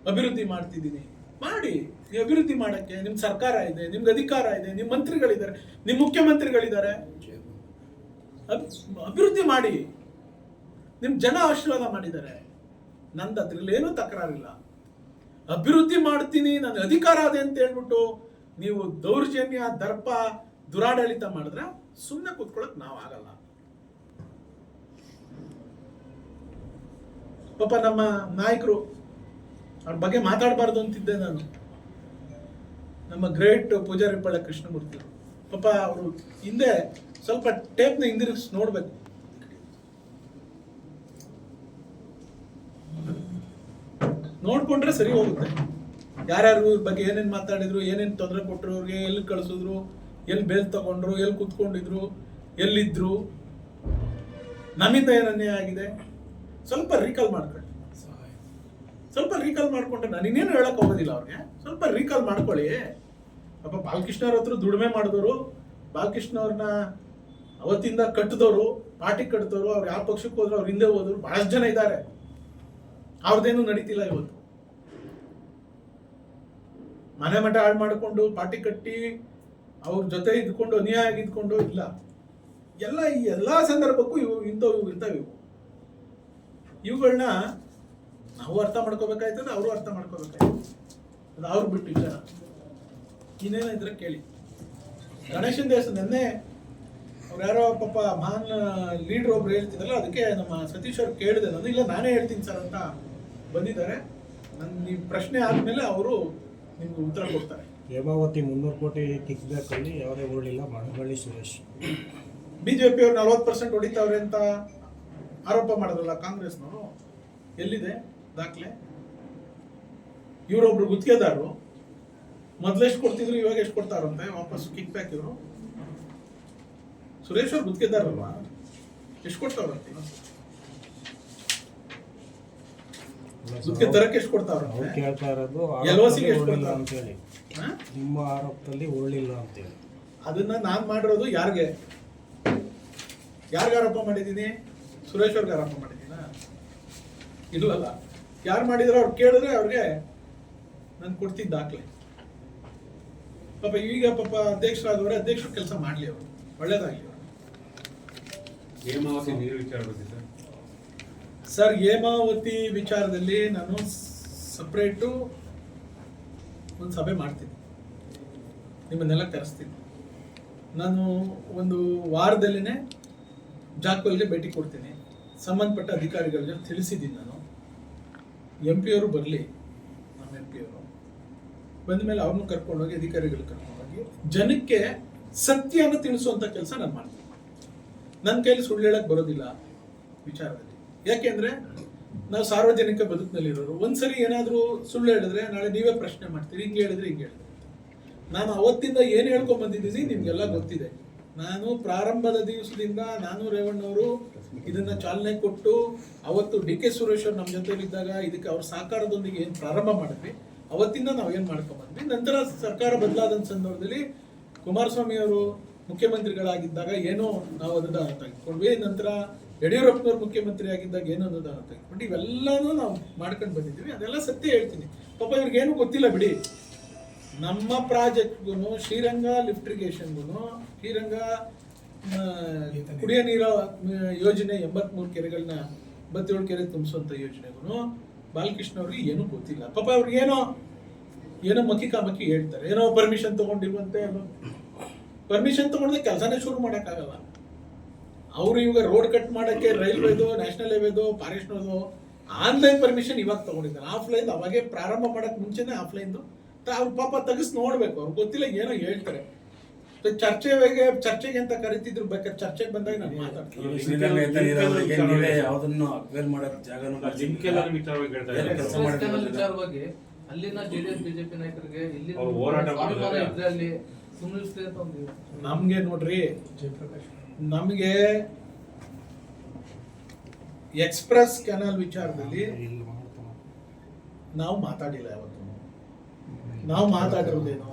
ಅಭಿವೃದ್ಧಿ ಮಾಡ್ತಿದ್ದೀನಿ, ಮಾಡಿ. ನೀವು ಅಭಿವೃದ್ಧಿ ಮಾಡಕ್ಕೆ ನಿಮ್ ಸರ್ಕಾರ ಇದೆ, ನಿಮ್ಗೆ ಅಧಿಕಾರ ಇದೆ, ನಿಮ್ ಮಂತ್ರಿಗಳಿದ್ದಾರೆ, ನಿಮ್ ಮುಖ್ಯಮಂತ್ರಿಗಳಿದ್ದಾರೆ. ಅಭಿವೃದ್ಧಿ ಮಾಡಿ. ನಿಮ್ ಜನ ಆಶೀರ್ವಾದ ಮಾಡಿದ್ದಾರೆ. ನಂದು ಅದ್ರಲ್ಲಿ ಏನೂ ತಕರಾರಿಲ್ಲ. ಅಭಿವೃದ್ಧಿ ಮಾಡ್ತೀನಿ, ನನ್ನ ಅಧಿಕಾರ ಅದೇ ಅಂತ ಹೇಳ್ಬಿಟ್ಟು ನೀವು ದೌರ್ಜನ್ಯ, ದರ್ಪ, ದುರಾಡಳಿತ ಮಾಡಿದ್ರೆ ಸುಮ್ಮನೆ ಕೂತ್ಕೊಳ್ಳಕ್ ನಾವು ಆಗಲ್ಲ. ಪಾಪ ನಮ್ಮ ನಾಯಕರು ಅವ್ರ ಬಗ್ಗೆ ಮಾತಾಡಬಾರ್ದು ಅಂತಿದ್ದೆ ನಾನು. ನಮ್ಮ ಗ್ರೇಟ್ ಪೂಜಾರಿಪಾಳ್ಯ ಕೃಷ್ಣಮೂರ್ತಿ ಪಾಪ ಅವರು ಹಿಂದೆ ಸ್ವಲ್ಪ ಟೇಪ್ನ ಹಿಂದಿರುಗಿಸಿ ನೋಡ್ಬೇಕು. ನೋಡ್ಕೊಂಡ್ರೆ ಸರಿ ಹೋಗುತ್ತೆ. ಯಾರ್ಯಾರು ಬಗ್ಗೆ ಏನೇನ್ ಮಾತಾಡಿದ್ರು, ಏನೇನ್ ತೊಂದರೆ ಕೊಟ್ಟರು, ಅವ್ರಿಗೆ ಎಲ್ಲಿ ಕಳಿಸಿದ್ರು, ಎಲ್ಲಿ ಬೇಲ್ ತಗೊಂಡ್ರು, ಎಲ್ಲಿ ಕುತ್ಕೊಂಡಿದ್ರು, ಎಲ್ಲಿದ್ರು, ನಮ್ಮಿಂದ ಏನು ಅನ್ಯಾಯ ಆಗಿದೆ, ಸ್ವಲ್ಪ ರೀಕಾಲ್ ಮಾಡ್ಕೊಳ್ಳಿ. ಸ್ವಲ್ಪ ರೀಕಾಲ್ ಮಾಡ್ಕೊಂಡ್ರೆ ನಾನು ಇನ್ನೇನು ಹೇಳಕ್ ಹೋಗೋದಿಲ್ಲ ಅವ್ರಿಗೆ. ಸ್ವಲ್ಪ ರೀಕಾಲ್ ಮಾಡ್ಕೊಳ್ಳಿ. ಪಾಪ ಬಾಲಕೃಷ್ಣ ಅವ್ರ ಹತ್ರ ದುಡಿಮೆ ಮಾಡಿದವರು, ಬಾಲಕೃಷ್ಣ ಅವ್ರನ್ನ ಅವತ್ತಿಂದ ಕಟ್ಟಿದವರು, ಪಾರ್ಟಿ ಕಟ್ಟಿದವರು, ಅವ್ರು ಯಾವ ಪಕ್ಷಕ್ಕೆ ಹೋದ್ರು ಅವ್ರ ಹಿಂದೆ ಹೋದವರು ಬಹಳಷ್ಟು ಜನ ಇದ್ದಾರೆ. ಅವ್ರದ್ದೇನು ನಡೀತಿಲ್ಲ ಇವತ್ತು. ಮನೆ ಮಠ ಹಾಳು ಮಾಡಿಕೊಂಡು ಪಾರ್ಟಿ ಕಟ್ಟಿ ಅವ್ರ ಜೊತೆ ಇದ್ಕೊಂಡು ಅನ್ಯಾಯ ಇದ್ಕೊಂಡು ಇಲ್ಲ. ಎಲ್ಲಾ ಸಂದರ್ಭಕ್ಕೂ ಇಂಥವು ಇರ್ತಾವೆ. ಇವುಗಳನ್ನ ನಾವು ಅರ್ಥ ಮಾಡ್ಕೋಬೇಕಾಯ್ತದೆ, ಅವರು ಅರ್ಥ ಮಾಡ್ಕೋಬೇಕಾಯ್ತದೆ. ಅದು ಅವ್ರು ಬಿಟ್ಟು ವಿಚಾರ. ಇನ್ನೇನಿದ್ರೆ ಕೇಳಿ. ಗಣೇಶನ ದೇವಸ್ಥಾನ ನೆನ್ನೆ ಅವ್ರು ಯಾರೋ ಪಾಪ ಮಹಾನ್ ಲೀಡ್ರ್ ಒಬ್ರು ಹೇಳ್ತಿದ್ರಲ್ಲ, ಅದಕ್ಕೆ ನಮ್ಮ ಸತೀಶ್ ಅವ್ರು ಕೇಳಿದೆ ನಾನು, ಇಲ್ಲ ನಾನೇ ಹೇಳ್ತೀನಿ ಸರ್ ಅಂತ ಬಂದಿದ್ದಾರೆ. ನೀವು ಪ್ರಶ್ನೆ ಆದಮೇಲೆ ಅವರು ನಿಮ್ಗೆ ಉತ್ತರ ಕೊಡ್ತಾರೆ. ಹೇಮಾವತಿ 300 ಕೋಟಿ ಕಿಕ್ ಬ್ಯಾಕ್ ಅಲ್ಲಿ ಯಾವುದೇ ಉರುಳಿಲ್ಲ ಮಳವಳ್ಳಿ ಸುರೇಶ್. ಬಿಜೆಪಿ ಅವ್ರು 40% ಹೊಡಿತಾವ್ರೆ ಅಂತ ಆರೋಪ ಮಾಡಿದ್ರಲ್ಲ ಕಾಂಗ್ರೆಸ್ನವರು, ಎಲ್ಲಿದೆ ದಾಖಲೆ? ಇವರೊಬ್ರು ಗುತ್ತಿಗೆದಾರರು, ಮೊದಲೆಷ್ಟು ಕೊಡ್ತಿದ್ರು ಇವಾಗ ಎಷ್ಟು ಕೊಡ್ತಾರಂತೆ ವಾಪಸ್ ಕಿಕ್ ಬ್ಯಾಕ್. ಇವರು ಸುರೇಶ್ ಅವ್ರು ಗುತ್ತಿಗೆದಾರಲ್ವಾ, ಎಷ್ಟು ಕೊಡ್ತಾವ್ರಂತೆ ಗುತ್ತಿಗೆ ತರಕ್ಕೆ ಎಷ್ಟು ಕೊಡ್ತಾವ್ರಂತೆ? ಅವ್ರು ಕೇಳ್ತಾ ಇರೋದು LOC ಗೆ ಎಷ್ಟು ಉರುಳಿಲ್ಲ ಕೊಡ್ತಾರೆ ಅಂತೇಳಿ. ಹಾ? ನಿಮ್ಮ ಆರೋಪದಲ್ಲಿ ಉರುಳಿಲ್ಲ ಅಂತೇಳಿ. ಅದನ್ನ ನಾನ್ ಮಾಡಿರೋದು ಯಾರಿಗೆ ಆರೋಪ ಮಾಡಿದ್ದೀನಿ? ಸುರೇಶ್ ಅವ್ರಿಗೆ ಆರೋಪ ಮಾಡಿದ್ದೀನ? ಇಲ್ಲಲ್ಲ. ಯಾರು ಮಾಡಿದ್ರು ಅವ್ರು ಕೇಳಿದ್ರೆ ಅವ್ರಿಗೆ ನಾನು ಕೊಡ್ತಿದ್ದ ದಾಖಲೆ. ಪಾಪ ಈಗ ಪಾಪ ಅಧ್ಯಕ್ಷರಾದವ್ರೆ, ಅಧ್ಯಕ್ಷರು ಕೆಲಸ ಮಾಡ್ಲಿ, ಅವರು ಒಳ್ಳೇದಾಗ್ಲಿ. ಹೇಮಾವತಿ ನೀರು ವಿಚಾರ ಬಗ್ಗೆ ಸರ್, ಹೇಮಾವತಿ ವಿಚಾರದಲ್ಲಿ ನಾನು ಸಪ್ರೇಟು ಒಂದು ಸಭೆ ಮಾಡ್ತೀನಿ, ನಿಮ್ಮನ್ನೆಲ್ಲ ಕರೆಸ್ತೀನಿ. ನಾನು ಒಂದು ವಾರದಲ್ಲಿನೇ ಜಾಕ್ವೆಲ್ಗೆ ಭೇಟಿ ಕೊಡ್ತೀನಿ. ಸಂಬಂಧಪಟ್ಟ ಅಧಿಕಾರಿಗಳಿಗೆ ತಿಳಿಸಿದ್ದೀನಿ ನಾನು. MP ಅವರು ಬರಲಿ, ನಮ್ಮ MP ಅವರು ಬಂದ ಮೇಲೆ ಅವ್ರನ್ನೂ ಕರ್ಕೊಂಡೋಗಿ, ಅಧಿಕಾರಿಗಳು ಕರ್ಕೊಂಡೋಗಿ ಜನಕ್ಕೆ ಸತ್ಯನ ತಿಳಿಸುವಂಥ ಕೆಲಸ ನಾನು ಮಾಡ್ತೀನಿ. ನನ್ನ ಕೈಲಿ ಸುಳ್ಳು ಹೇಳಕ್ಕೆ ಬರೋದಿಲ್ಲ ವಿಚಾರದಲ್ಲಿ. ಯಾಕೆಂದ್ರೆ ನಾವು ಸಾರ್ವಜನಿಕ ಬದುಕಿನಲ್ಲಿರೋರು. ಒಂದ್ಸರಿ ಏನಾದರೂ ಸುಳ್ಳು ಹೇಳಿದ್ರೆ ನಾಳೆ ನೀವೇ ಪ್ರಶ್ನೆ ಮಾಡ್ತೀರಿ, ಹಿಂಗೆ ಹೇಳಿದ್ರೆ ಹಿಂಗೆ ಹೇಳಿದ್ರೆ. ನಾನು ಅವತ್ತಿಂದ ಏನು ಹೇಳ್ಕೊಂಡ್ ಬಂದಿದ್ದೀನಿ ನಿಮ್ಗೆಲ್ಲ ಗೊತ್ತಿದೆ. ನಾನು ಪ್ರಾರಂಭದ ದಿವಸದಿಂದ ನಾನು ರೇವಣ್ಣವರು ಇದನ್ನ ಚಾಲನೆ ಕೊಟ್ಟು, ಅವತ್ತು DK ಸುರೇಶ್ ಅವರು ನಮ್ಮ ಜೊತೆಲಿದ್ದಾಗ ಇದಕ್ಕೆ ಅವ್ರ ಸಹಕಾರದೊಂದಿಗೆ ಏನು ಪ್ರಾರಂಭ ಮಾಡಿದ್ವಿ, ಅವತ್ತಿಂದ ನಾವು ಏನು ಮಾಡ್ಕೊಂಡ್ ಬಂದ್ವಿ. ನಂತರ ಸರ್ಕಾರ ಬದಲಾದ ಸಂದರ್ಭದಲ್ಲಿ ಕುಮಾರಸ್ವಾಮಿ ಅವರು ಮುಖ್ಯಮಂತ್ರಿಗಳಾಗಿದ್ದಾಗ ಏನೋ ನಾವು ಅನುದಾನ ತೆಗೆದುಕೊಂಡ್ವಿ. ನಂತರ ಯಡಿಯೂರಪ್ಪನವ್ರು ಮುಖ್ಯಮಂತ್ರಿ ಆಗಿದ್ದಾಗ ಏನೋ ಅನುದಾನ ತೆಗೆದುಕೊಂಡು ಇವೆಲ್ಲನೂ ನಾವು ಮಾಡ್ಕೊಂಡು ಬಂದಿದ್ವಿ. ಅದೆಲ್ಲ ಸತ್ಯ ಹೇಳ್ತೀನಿ. ಪಾಪ ಇವ್ರಿಗೇನು ಗೊತ್ತಿಲ್ಲ ಬಿಡಿ. ನಮ್ಮ ಪ್ರಾಜೆಕ್ಟ್ಗೂ, ಶ್ರೀರಂಗ ಲಿಫ್ಟ್ ಇರಿಗೇಷನ್ಗೂ, ಶ್ರೀರಂಗ ಕುಡಿಯ ನೀರ ಯೋಜನೆ 83 ಕೆರೆಗಳನ್ನ 87 ಕೆರೆ ತುಂಬಿಸುವಂತ ಯೋಜನೆಗೂ ಬಾಲಕೃಷ್ಣ ಅವ್ರಿಗೆ ಏನೂ ಗೊತ್ತಿಲ್ಲ. ಪಾಪ ಅವ್ರಿಗೇನೋ ಮಕ್ಕಿ ಹೇಳ್ತಾರೆ, ಏನೋ ಪರ್ಮಿಷನ್ ತಗೊಂಡಿರುವಂತೆ. ಪರ್ಮಿಷನ್ ತಗೊಂಡ್ರೆ ಕೆಲಸನೇ ಶುರು ಮಾಡೋಕ್ಕಾಗಲ್ಲ. ಅವರು ಇವಾಗ ರೋಡ್ ಕಟ್ ಮಾಡೋಕ್ಕೆ ರೈಲ್ವೇದು, ನ್ಯಾಷನಲ್ ಹೈವೇದು, ಫಾರೆಸ್ಟ್ನದು ಆನ್ಲೈನ್ ಪರ್ಮಿಷನ್ ಇವಾಗ ತಗೊಂಡಿದ್ದಾರೆ. ಆಫ್ಲೈನ್ ಅವಾಗೆ ಪ್ರಾರಂಭ ಮಾಡೋಕ್ಕೆ ಮುಂಚೆನೇ ಆಫ್ಲೈನ್ದು ಅವ್ರು ಪಾಪ ತೆಗೆಸ್ ನೋಡ್ಬೇಕು. ಅವ್ರಿಗೆ ಗೊತ್ತಿಲ್ಲ, ಏನೋ ಹೇಳ್ತಾರೆ. ಚರ್ಚೆಗೆ ಅಂತ ಕರಿತಿದ್ರು, ಬೇಕಾದ್ರೆ ಚರ್ಚೆಗೆ ಬಂದಾಗ ನಾನು ಮಾತಾಡ್ತೀನಿ. ವಿಚಾರವಾಗಿ ಅಲ್ಲಿನ JDS BJP ನಾಯಕರಿಗೆ ಇಲ್ಲಿ ನಮ್ಗೆ ನೋಡ್ರಿ, ನಮ್ಗೆ ಎಕ್ಸ್ಪ್ರೆಸ್ ಕೆನಾಲ್ ವಿಚಾರದಲ್ಲಿ ನಾವು ಮಾತಾಡಿಲ್ಲ ಯಾವತ್ತು. ನಾವು ಮಾತಾಡಿರೋದೇನು,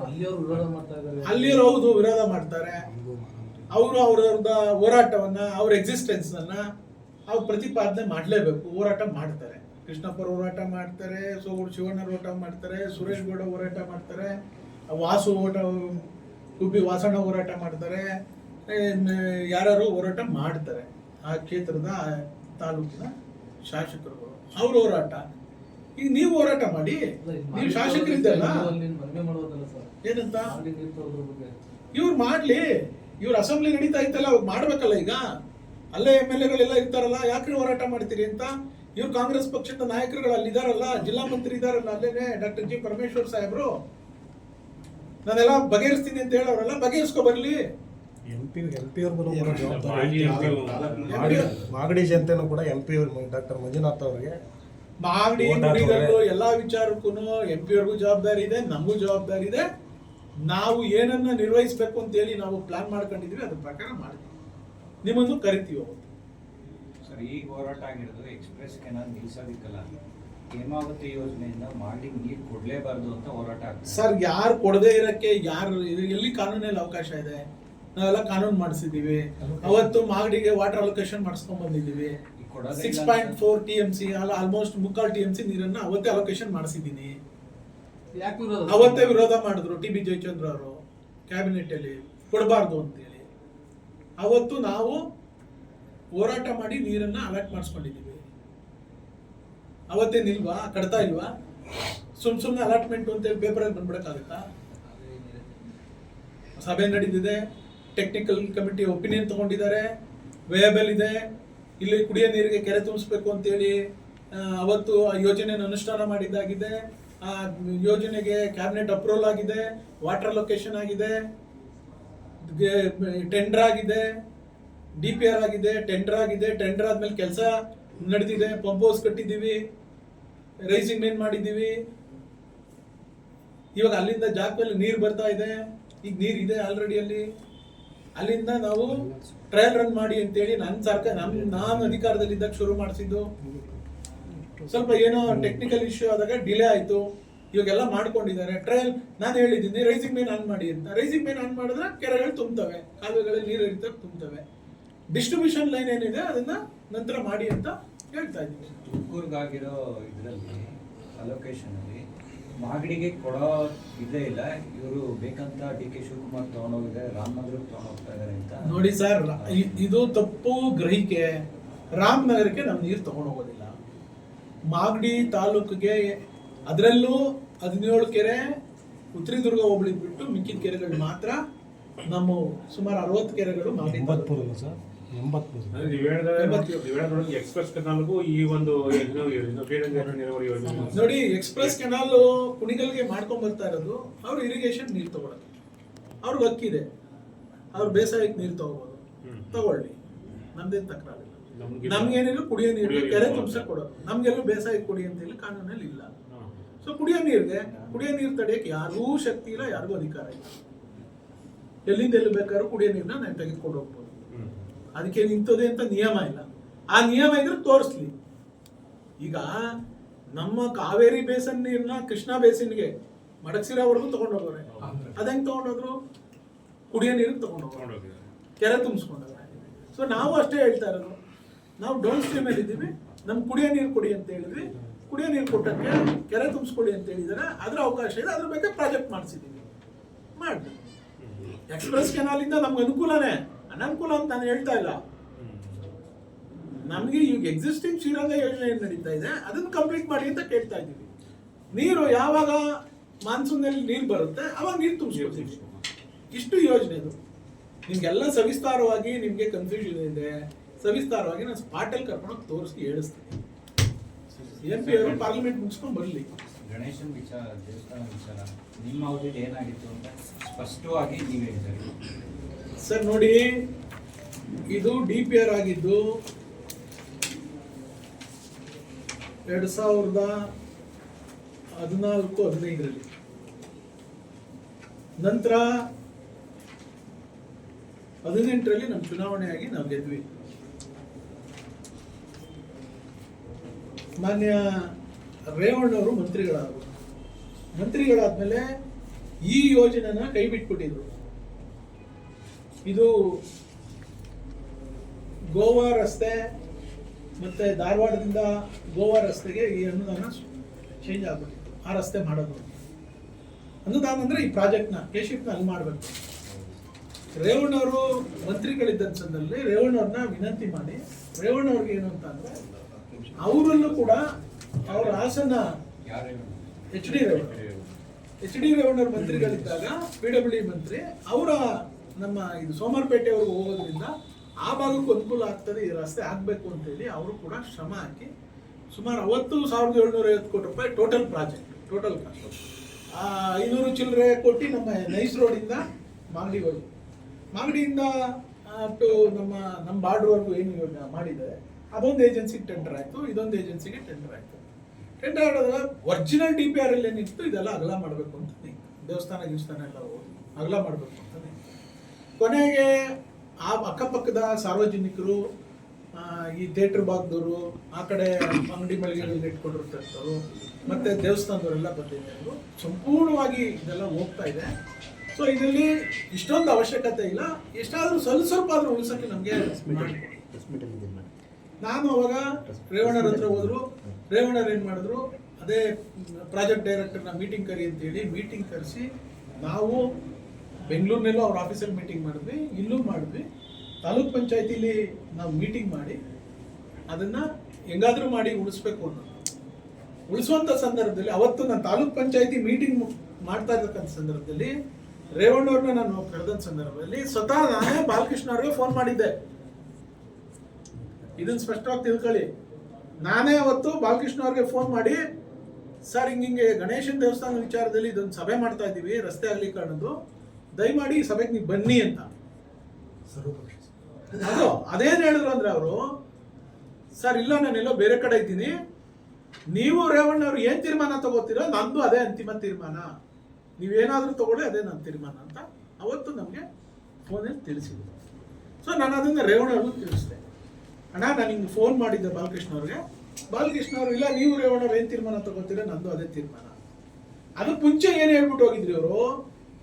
ಅಲ್ಲಿಯವರು ಹೌದು ವಿರೋಧ ಮಾಡ್ತಾರೆ. ಅವರು ಅವ್ರವ್ರದ ಹೋರಾಟವನ್ನ, ಅವ್ರ ಎಕ್ಸಿಸ್ಟೆನ್ಸ್ ಅನ್ನ ಅವ್ರು ಪ್ರತಿಪಾದನೆ ಮಾಡಲೇಬೇಕು. ಹೋರಾಟ ಮಾಡ್ತಾರೆ. ಕೃಷ್ಣಪ್ಪರು ಹೋರಾಟ ಮಾಡ್ತಾರೆ, ಸೋಗೂರು ಶಿವಣ್ಣ ಹೋರಾಟ ಮಾಡ್ತಾರೆ, ಸುರೇಶ್ ಗೌಡ ಹೋರಾಟ ಮಾಡ್ತಾರೆ, ವಾಸು ಗುಬ್ಬಿ ವಾಸಣ್ಣ ಹೋರಾಟ ಮಾಡ್ತಾರೆ, ಯಾರು ಹೋರಾಟ ಮಾಡ್ತಾರೆ. ಆ ಕ್ಷೇತ್ರದ ತಾಲೂಕಿನ ಶಾಸಕರುಗಳು ಅವ್ರ ಹೋರಾಟ. ಈಗ ನೀವು ಹೋರಾಟ ಮಾಡಿ, ನೀವು ಶಾಸಕರಿದ್ದಲ್ಲ ಏನಂತ ಇವ್ರು ಮಾಡ್ಲಿ. ಇವ್ರ ಅಸೆಂಬ್ಲಿ ನಡೀತಾ ಇತ್ತಲ್ಲ, ಅವಾಗ ಮಾಡ್ಬೇಕಲ್ಲ. ಈಗ ಅಲ್ಲೇ MLAಗಳೆಲ್ಲ ಇರ್ತಾರಲ್ಲ, ಯಾಕ್ರಿ ಹೋರಾಟ ಮಾಡ್ತೀರಿ ಅಂತ. ಇವ್ರು ಕಾಂಗ್ರೆಸ್ ಪಕ್ಷದ ನಾಯಕರುಗಳು ಅಲ್ಲಿ ಇದಾರಲ್ಲ, ಜಿಲ್ಲಾ ಮಂತ್ರಿ ಇದಾರಲ್ಲ, ಅಲ್ಲೇನೆ ಡಾಕ್ಟರ್ G ಪರಮೇಶ್ವರ್ ಸಾಹೇಬ್ರು. ನಾನೆಲ್ಲ ಬಗೆಹರಿಸ್ತೀನಿ ಅಂತ ಹೇಳೋರೆಲ್ಲ ಬಗೆಹರಿಸ್ಕೊ ಬರ್ಲಿ. MP ಅವ್ರಿಗೂ ಮಾಗಡಿ ಜನತೆನೂ ಕೂಡ MP ಡಾಕ್ಟರ್ ಮಂಜುನಾಥ್ ಅವರಿಗೆ ಮಾಗಡಿ ನುಡಿಗಲ್ಲು ಎಲ್ಲಾ ವಿಚಾರಕ್ಕೂ MP ಅವ್ರಿಗೂ ಜವಾಬ್ದಾರಿ ಇದೆ, ನಮಗೂ ಜವಾಬ್ದಾರಿ ಇದೆ. ನಾವು ಏನನ್ನ ನಿರ್ವಹಿಸಬೇಕು ಅಂತ ಹೇಳಿ ನಾವು ಪ್ಲಾನ್ ಮಾಡ್ಕೊಂಡಿದೀವಿ, ಅದ್ರ ಪ್ರಕಾರ ಮಾಡ್ತೀವಿ. ನಿಮ್ಮನ್ನು ಕರಿತೀವಿ ಅವತ್ತು. ಸರ್, ಈ ಹೋರಾಟ ಆಗಿರೋದು ಎಕ್ಸ್ಪ್ರೆಸ್ ಕೆನಾಲ್ ನಿಲ್ಸೋದಿಕ್ಕಲ್ಲ, ಹೇಮಾವತಿ ಯೋಜನೆಯಿಂದ ಮಾಡಿ ನೀರು ಕೊಡ್ಲೇಬಾರ್ದು ಅಂತ ಹೋರಾಟ ಆಗ್ತದೆ. ಸರ್, ಯಾರು ಕೊಡದೇ ಇರಕ್ಕೆ ಯಾರು ಎಲ್ಲಿ ಕಾನೂನಲ್ಲಿ ಅವಕಾಶ ಇದೆ? ನಾವೆಲ್ಲ ಕಾನೂನು ಮಾಡಿಸಿದೀವಿ. ಅವತ್ತು ಮಾಗಡಿಗೆ ವಾಟರ್ ಅಲೋಕೇಶನ್ ಮಾಡಿಸ್ಕೊಂಡ್ ಬಂದಿದ್ದೀವಿ. 6.4 TMC ಆಲ್ಮೋಸ್ಟ್ 3/4 TMC ನೀರನ್ನ ಅವತ್ತೇ ಅಲೋಕೇಶನ್ ಮಾಡಿಸಿದ್ದೀನಿ. ಅವತ್ತೇ ವಿರೋಧ ಮಾಡಿದ್ರು TB ಜಯಚಂದ್ರ ಅವರು ಕ್ಯಾಬಿನೆಟ್ ಅಲ್ಲಿ, ಕೊಡಬಾರ್ದು ಅಂತೇಳಿ. ಅವತ್ತು ನಾವು ಹೋರಾಟ ಮಾಡಿ ನೀರನ್ನ ಅಲಾಟ್ ಮಾಡಿಸ್ಕೊಂಡಿದ್ದೀವಿ. ಅವತ್ತೇನಿಲ್ವಾ? ಕಡ್ತಾ ಇಲ್ವಾ? ಸುಮ್ನೆ ಅಲಾಟ್ಮೆಂಟ್ ಅಂತೇಳಿ ಪೇಪರಲ್ಲಿ ಬಂದ್ಬಿಡಕ್ಕಾಗುತ್ತಾ? ಸಭೆ ನಡೀತಿದೆ, ಟೆಕ್ನಿಕಲ್ ಕಮಿಟಿ ಒಪಿನಿಯನ್ ತಗೊಂಡಿದ್ದಾರೆ, ವೇಯಬಲ್ ಇದೆ, ಇಲ್ಲಿ ಕುಡಿಯೋ ನೀರಿಗೆ ಕೆರೆ ತುಂಬಿಸ್ಬೇಕು ಅಂತೇಳಿ ಅವತ್ತು ಆ ಯೋಜನೆಯನ್ನು ಅನುಷ್ಠಾನ ಮಾಡಿದ್ದಾಗಿದೆ. ಆ ಯೋಜನೆಗೆ ಕ್ಯಾಬಿನೆಟ್ ಅಪ್ರೂವಲ್ ಆಗಿದೆ, ವಾಟರ್ ಲೊಕೇಶನ್ ಆಗಿದೆ, ಟೆಂಡರ್ ಆಗಿದೆ, DPR ಆಗಿದೆ, ಟೆಂಡರ್ ಆಗಿದೆ. ಟೆಂಡರ್ ಆದ್ಮೇಲೆ ಕೆಲಸ ನಡೆದಿದೆ, ಪಂಪ್ ಹೌಸ್ ಕಟ್ಟಿದ್ದೀವಿ, ರೈಸಿಂಗ್ ಮೇನ್ ಮಾಡಿದ್ದೀವಿ. ಇವಾಗ ಅಲ್ಲಿಂದ ಜಾಗದಲ್ಲಿ ನೀರು ಬರ್ತಾ ಇದೆ, ಈಗ ನೀರು ಇದೆ ಆಲ್ರೆಡಿ ಅಲ್ಲಿ. ಅಲ್ಲಿಂದ ನಾವು ಟ್ರಯಲ್ ರನ್ ಮಾಡಿ ಅಂತೇಳಿ ನನ್ನ ಸರ್ಕಾರ ನಾನು ಅಧಿಕಾರದಲ್ಲಿದ್ದಾಗ ಶುರು ಮಾಡಿಸಿದ್ದು. ಸ್ವಲ್ಪ ಏನೋ ಟೆಕ್ನಿಕಲ್ ಇಶ್ಯೂ ಆದಾಗ ಡಿಲೇ ಆಯಿತು, ಇವಾಗೆಲ್ಲ ಮಾಡ್ಕೊಂಡಿದ್ದಾರೆ. ಟ್ರಯಲ್ ನಾನು ಹೇಳಿದ್ದೀನಿ ರೈಸಿಂಗ್ ಮೇನ್ ಆನ್ ಮಾಡಿ ಅಂತ. ರೈಸಿಂಗ್ ಮೇನ್ ಆನ್ ಮಾಡಿದ್ರೆ ಕೆರೆಗಳು ತುಂಬ್ತವೆ, ಕಾಲುವೆಗಳಲ್ಲಿ ನೀರು ಇರ್ತವೆ, ತುಂಬ್ತವೆ. ಡಿಸ್ಟ್ರಿಬ್ಯೂಷನ್ ಲೈನ್ ಏನಿದೆ ಅದನ್ನ ನಂತರ ಮಾಡಿ ಅಂತ ಹೇಳ್ತಾ ಇದ್ದೀವಿ. ತುಮಕೂರ್ಗಾಗಿರೋ ಇದರಲ್ಲಿ ಅಲೋಕೇಶನ್ ಅಲ್ಲಿ ಮಾಗಡಿಗೆ ಕೊಡೋ ಇದೇ ಇಲ್ಲ, ಇವರು ಬೇಕಂತ DK ಶಿವಕುಮಾರ್ ತಗೊಂಡೋಗಿದ್ದಾರೆ, ರಾಮನಗರಕ್ಕೆ ತಗೊಂಡೋಗ್ತಾ ಇದ್ದಾರೆ ಅಂತ. ನೋಡಿ ಸರ್, ಇದು ತಪ್ಪು ಗ್ರಹಿಕೆ. ರಾಮನಗರಕ್ಕೆ ನಾವು ನೀರು ತಗೊಂಡು ಹೋಗೋದಿಲ್ಲ. ಮಾಗಡಿ ತಾಲೂಕಿಗೆ ಅದರಲ್ಲೂ 17 ಕೆರೆ ಉತ್ತರದುರ್ಗ ಹೋಬಳಿ ಬಿಟ್ಟು ಮಿಕ್ಕಿದ ಕೆರೆಗಳು ಮಾತ್ರ ನಮ್ಮ ಸುಮಾರು 60 ಕೆರೆಗಳು ಮಾಗಡಿ 83 ಸರ್, 83. ಎಕ್ಸ್ಪ್ರೆಸ್ ಕೆನಾಲ್ಗೂ ಈ ಒಂದು ನೀರಾವರಿ ಯೋಜನೆ ನೋಡಿ, ಎಕ್ಸ್ಪ್ರೆಸ್ ಕೆನಾಲ್ ಕುಣಿಗಲ್ಗೆ ಮಾಡ್ಕೊಂಡ್ ಬರ್ತಾ ಇರೋದು ಅವ್ರು ಇರಿಗೇಷನ್ ನೀರು ತಗೊಳಕ್ಕೆ, ಅವ್ರಿಗೆ ಹಕ್ಕಿದೆ, ಅವ್ರು ಬೇಸಾಯಕ್ಕೆ ನೀರು ತಗೋಬಹುದು, ತಗೊಳ್ಳಿ, ನಮ್ದೇನ್ ತಕರಾರಿಲ್ಲ. ನಮ್ಗೇನಿಲ್ಲ ಕುಡಿಯೋ ನೀರು ಕೆರೆ ತುಂಬಿಸಕ್ ಕೊಡೋದು, ನಮ್ಗೆಲ್ಲೂ ಬೇಸಾಯಕ್ಕೆ ಕೊಡಿ ಅಂತ ಹೇಳಿ ಕಾನೂನಲ್ಲಿ ಇಲ್ಲ. ಸೊ ಕುಡಿಯೋ ನೀರು ತಡೆಯಕ್ಕೆ ಯಾರಿಗೂ ಶಕ್ತಿ ಇಲ್ಲ, ಯಾರಿಗೂ ಅಧಿಕಾರ ಇಲ್ಲ. ಎಲ್ಲಿಂದ ಎಲ್ಲಿ ಬೇಕಾದ್ರೂ ಕುಡಿಯೋ ನೀರನ್ನ ನಾನು ತೆಗೆದುಕೊಂಡು ಹೋಗ್ಬೋದು. ಅದಕ್ಕೆ ನಿಂತದೆ ಅಂತ ನಿಯಮ ಇಲ್ಲ. ಆ ನಿಯಮ ಇದ್ರೆ ತೋರಿಸ್ಲಿ. ಈಗ ನಮ್ಮ ಕಾವೇರಿ ಬೇಸನ್ ನೀರನ್ನ ಕೃಷ್ಣಾ ಬೇಸಿನ್ಗೆ ಮಡಕ್ಸಿರೋವರೆಗೂ ತಗೊಂಡೋಗೋರೆ. ಅದಂಗೆ ತಗೊಂಡೋದ್ರು, ಕುಡಿಯೋ ನೀರಿಗೆ ತಗೊಂಡೋಗೋರು, ಕೆರೆ ತುಂಬಿಸ್ಕೊಂಡವ್ರೆ. ಸೊ ನಾವು ಅಷ್ಟೇ ಹೇಳ್ತಾ ಇರೋದು, ನಾವು ಡೌನ್ ಸ್ಟ್ರೀಮ್ ಅಲ್ಲಿ ಇದ್ದೀವಿ, ನಮ್ಗೆ ಕುಡಿಯೋ ನೀರು ಕೊಡಿ ಅಂತ ಹೇಳಿದ್ವಿ. ಕುಡಿಯೋ ನೀರು ಕೊಟ್ಟಕ್ಕೆ ಕೆರೆ ತುಂಬಿಸ್ಕೊಡಿ ಅಂತ ಹೇಳಿದಾರೆ, ಅದ್ರ ಅವಕಾಶ ಇದೆ, ಅದ್ರ ಬಗ್ಗೆ ಪ್ರಾಜೆಕ್ಟ್ ಮಾಡಿಸಿದ್ದೀವಿ, ಮಾಡಿ. ಎಕ್ಸ್ಪ್ರೆಸ್ ಕೆನಾಲಿಂದ ನಮ್ಗೆ ಅನುಕೂಲನೇ, ಅನನುಕೂಲ ಅಂತ ನಾನು ಹೇಳ್ತಾ ಇಲ್ಲ. ನಮ್ಗೆ ಈಗ ಎಕ್ಸಿಸ್ಟಿಂಗ್ ಶ್ರೀರಂಗ ಯೋಜನೆ ಏನ್ ನಡೀತಾ ಇದೆ ಅದನ್ನ ಕಂಪ್ಲೀಟ್ ಮಾಡಿ ಅಂತ ಕೇಳ್ತಾ ಇದ್ದೀವಿ. ನೀರು ಯಾವಾಗ ಮಾನ್ಸೂನ್ನಲ್ಲಿ ನೀರು ಬರುತ್ತೆ ಅವಾಗ ನೀರು ತುಂಬಿಸ್ಕೊಳ್ತೀವಿ. ಇಷ್ಟು ಯೋಜನೆ ಇದು. ನಿಮ್ಗೆಲ್ಲ ಸವಿಸ್ತಾರವಾಗಿ ನಿಮ್ಗೆ ಕನ್ಫ್ಯೂಷನ್ ಇದೆ, ಸವಿಸ್ತಾರವಾಗಿ ನಾನು ಸ್ಪಾಟಲ್ಲಿ ಕರ್ಕೊಂಡು ತೋರಿಸಿ ಹೇಳಿಸ್ತೀನಿ. MP ಅವರು ಪಾರ್ಲಿಮೆಂಟ್ ಮುಗಿಸ್ಕೊಂಡು ಬರಲಿ. ಗಣೇಶನ್ ವಿಚಾರ, ದೇವಸ್ಥಾನ ವಿಚಾರ ನಿಮ್ಮ ಅವಧಿಯಲ್ಲಿ ಏನಾಗಿತ್ತು ಅಂತ ಸ್ಪಷ್ಟವಾಗಿ ನೀವು ಹೇಳಿದ್ದಾರೆ ಸರ್. ನೋಡಿ, ಇದು DPR ಆಗಿದ್ದು 2014-15ರಲ್ಲಿ. ನಂತರ 18ರಲ್ಲಿ ನಮ್ಮ ಚುನಾವಣೆ ಆಗಿ ನಾವು ಗೆದ್ವಿ. ಮಾನ್ಯ ರೇವಣ್ಣವರು ಮಂತ್ರಿಗಳಾದ್ಮೇಲೆ ಈ ಯೋಜನೆನ ಕೈ ಬಿಟ್ಬಿಟ್ಟಿದ್ರು. ಇದು ಗೋವಾ ರಸ್ತೆ ಮತ್ತೆ ಧಾರವಾಡದಿಂದ ಗೋವಾ ರಸ್ತೆಗೆ ಈ ಅನುದಾನ ಚೇಂಜ್ ಆಗ್ಬಿಟ್ಟಿತ್ತು. ಆ ರಸ್ತೆ ಮಾಡೋದು ಅನುದಾನ ಅಂದ್ರೆ ಈ ಪ್ರಾಜೆಕ್ಟ್ನ ಕೇಶಿಪ್ನ ಅಲ್ಲಿ ಮಾಡಬೇಕು. ರೇವಣ್ಣವರು ಮಂತ್ರಿಗಳಿದ್ದ ಸಂದರ್ಭದಲ್ಲಿ ರೇವಣ್ಣವ್ರನ್ನ ವಿನಂತಿ ಮಾಡಿ, ರೇವಣ್ಣವ್ರಿಗೆ ಏನು ಅಂತ ಅಂದ್ರೆ ಅವರಲ್ಲೂ ಕೂಡ ಅವ್ರ ಹಾಸನ ಎಚ್ ಡಿ ರೇವಣ್ಣವ್ರ ಮಂತ್ರಿಗಳಿದ್ದಾಗ PWD ಮಂತ್ರಿ ಅವರ ನಮ್ಮ ಇದು ಸೋಮವಾರಪೇಟೆವರೆಗೂ ಹೋಗೋದ್ರಿಂದ ಆ ಭಾಗಕ್ಕೂ ಅನುಕೂಲ ಆಗ್ತದೆ, ಈ ರಸ್ತೆ ಆಗ್ಬೇಕು ಅಂತೇಳಿ ಅವರು ಕೂಡ ಶ್ರಮ ಹಾಕಿ ಸುಮಾರು 1750 ಕೋಟಿ ರೂಪಾಯಿ ಟೋಟಲ್ ಪ್ರಾಜೆಕ್ಟ್, ಟೋಟಲ್ ಕಾಸ್ಟ್ 500 ಚಿಲ್ಲರೆ ಕೋಟಿ ನಮ್ಮ ನೈಸ್ ರೋಡಿಂದ ಮಾಗಡಿವರೆಗೂ, ಮಾಗಡಿಯಿಂದ ಟು ನಮ್ಮ ಬಾರ್ಡ್ರ್ವರೆಗೂ ಏನು ಯೋಜನೆ ಮಾಡಿದ್ದಾರೆ. ಅದೊಂದು ಏಜೆನ್ಸಿಗೆ ಟೆಂಡರ್ ಆಯಿತು, ಇದೊಂದು ಏಜೆನ್ಸಿಗೆ ಟೆಂಡರ್ ಆಯಿತು. ಟೆಂಡರ್ ಆಡಿದಾಗ ಒರಿಜಿನಲ್ DPR ಅಲ್ಲಿ ಏನಿತ್ತು ಇದೆಲ್ಲ ಅಗಲ ಮಾಡಬೇಕು ಅಂತ, ದೇವಸ್ಥಾನ ಎಲ್ಲ ಹೋಗಿ ಅಗಲ ಮಾಡಬೇಕು ಅಂತ. ಕೊನೆಗೆ ಆ ಅಕ್ಕಪಕ್ಕದ ಸಾರ್ವಜನಿಕರು, ಈ ಥಿಯೇಟರ್ ಭಾಗದವರು, ಆ ಕಡೆ ಅಂಗಡಿ ಮಳಿಗೆಗಳಲ್ಲಿ ಇಟ್ಕೊಂಡಿರ್ತಕ್ಕಂಥವ್ರು, ಮತ್ತೆ ದೇವಸ್ಥಾನದವರೆಲ್ಲ ಬಂದಿದ್ದಾರೆ. ಸಂಪೂರ್ಣವಾಗಿ ಇದೆಲ್ಲ ಹೋಗ್ತಾ ಇದೆ. ಸೊ ಇದರಲ್ಲಿ ಇಷ್ಟೊಂದು ಅವಶ್ಯಕತೆ ಇಲ್ಲ, ಎಷ್ಟಾದ್ರೂ ಸ್ವಲ್ಪ ಆದ್ರೂ ಉಳಿಸಕ್ಕೆ ನಮಗೆ. ನಾನು ಅವಾಗ ರೇವಣ್ಣರ ಹತ್ರ ಹೋದ್ರು, ರೇವಣ್ಣರು ಏನ್ ಮಾಡಿದ್ರು, ಅದೇ ಪ್ರಾಜೆಕ್ಟ್ ಡೈರೆಕ್ಟರ್ನ ಮೀಟಿಂಗ್ ಕರಿ ಅಂತೇಳಿ ಮೀಟಿಂಗ್ ಕರೆಸಿ, ನಾವು ಬೆಂಗಳೂರಿನಲ್ಲೂ ಅವ್ರ ಆಫೀಸಲ್ಲಿ ಮೀಟಿಂಗ್ ಮಾಡಿದ್ವಿ, ಇಲ್ಲೂ ಮಾಡಿದ್ವಿ. ತಾಲೂಕ್ ಪಂಚಾಯತಿಲಿ ನಾವು ಮೀಟಿಂಗ್ ಮಾಡಿ ಅದನ್ನ ಹೆಂಗಾದ್ರೂ ಮಾಡಿ ಉಳಿಸ್ಬೇಕು ಅನ್ನೋದು. ಉಳಿಸುವಂತ ಸಂದರ್ಭದಲ್ಲಿ ಅವತ್ತು ನಾನು ತಾಲೂಕ್ ಪಂಚಾಯತಿ ಮೀಟಿಂಗ್ ಮಾಡ್ತಾ ಇರ್ತಕ್ಕಂಥ ಸಂದರ್ಭದಲ್ಲಿ ರೇವಣ್ಣವ್ರನ್ನ ನಾನು ಕರೆದ ಸಂದರ್ಭದಲ್ಲಿ ಸ್ವತಃ ನಾನೇ ಬಾಲಕೃಷ್ಣ ಅವ್ರಿಗೆ ಫೋನ್ ಮಾಡಿದ್ದೆ. ಇದನ್ನ ಸ್ಪಷ್ಟವಾಗಿ ತಿಳ್ಕೊಳ್ಳಿ. ನಾನೇ ಅವತ್ತು ಬಾಲಕೃಷ್ಣ ಅವ್ರಿಗೆ ಫೋನ್ ಮಾಡಿ, ಸರ್ ಹಿಂಗೆ ಗಣೇಶನ ದೇವಸ್ಥಾನ ವಿಚಾರದಲ್ಲಿ ಇದೊಂದು ಸಭೆ ಮಾಡ್ತಾ ಇದ್ದೀವಿ, ರಸ್ತೆ ಅಗಲೀಕರಣದ್ದು, ದಯಮಾಡಿ ಈ ಸಭೆಗೆ ನೀವು ಬನ್ನಿ ಅಂತ. ಅದು ಅದೇನು ಹೇಳಿದ್ರು ಅಂದ್ರೆ ಅವರು, ಸರ್ ಇಲ್ಲ ನಾನೆಲ್ಲೋ ಬೇರೆ ಕಡೆ ಇದ್ದೀನಿ, ನೀವು ರೇವಣ್ಣ ಅವ್ರು ಏನ್ ತೀರ್ಮಾನ ತಗೋತೀರೋ ನಂದು ಅದೇ ಅಂತಿಮ ತೀರ್ಮಾನ, ನೀವೇನಾದ್ರೂ ತಗೊಳ್ಳಿ ಅದೇ ನನ್ನ ತೀರ್ಮಾನ ಅಂತ ಅವತ್ತು ನಮಗೆ ಫೋನಲ್ಲಿ ತಿಳಿಸಿದ್ರು. ಸೊ ನಾನು ಅದನ್ನ ರೇವಣ್ಣ ಅವ್ರಿಗೂ ತಿಳಿಸಿದೆ. ಅಣ್ಣ ನಾನು ಹಿಂಗೆ ಫೋನ್ ಮಾಡಿದ್ದೆ ಬಾಲಕೃಷ್ಣ ಅವ್ರಿಗೆ. ಬಾಲಕೃಷ್ಣ ಅವರು ಇಲ್ಲ ನೀವು ರೇವಣ್ಣ ಅವ್ರು ಏನ್ ತೀರ್ಮಾನ ತಗೋತೀರೋ ನಂದು ಅದೇ ತೀರ್ಮಾನ. ಅದಕ್ಕೆ ಮುಂಚೆ ಏನು ಹೇಳ್ಬಿಟ್ಟು ಹೋಗಿದ್ರಿ ಅವರು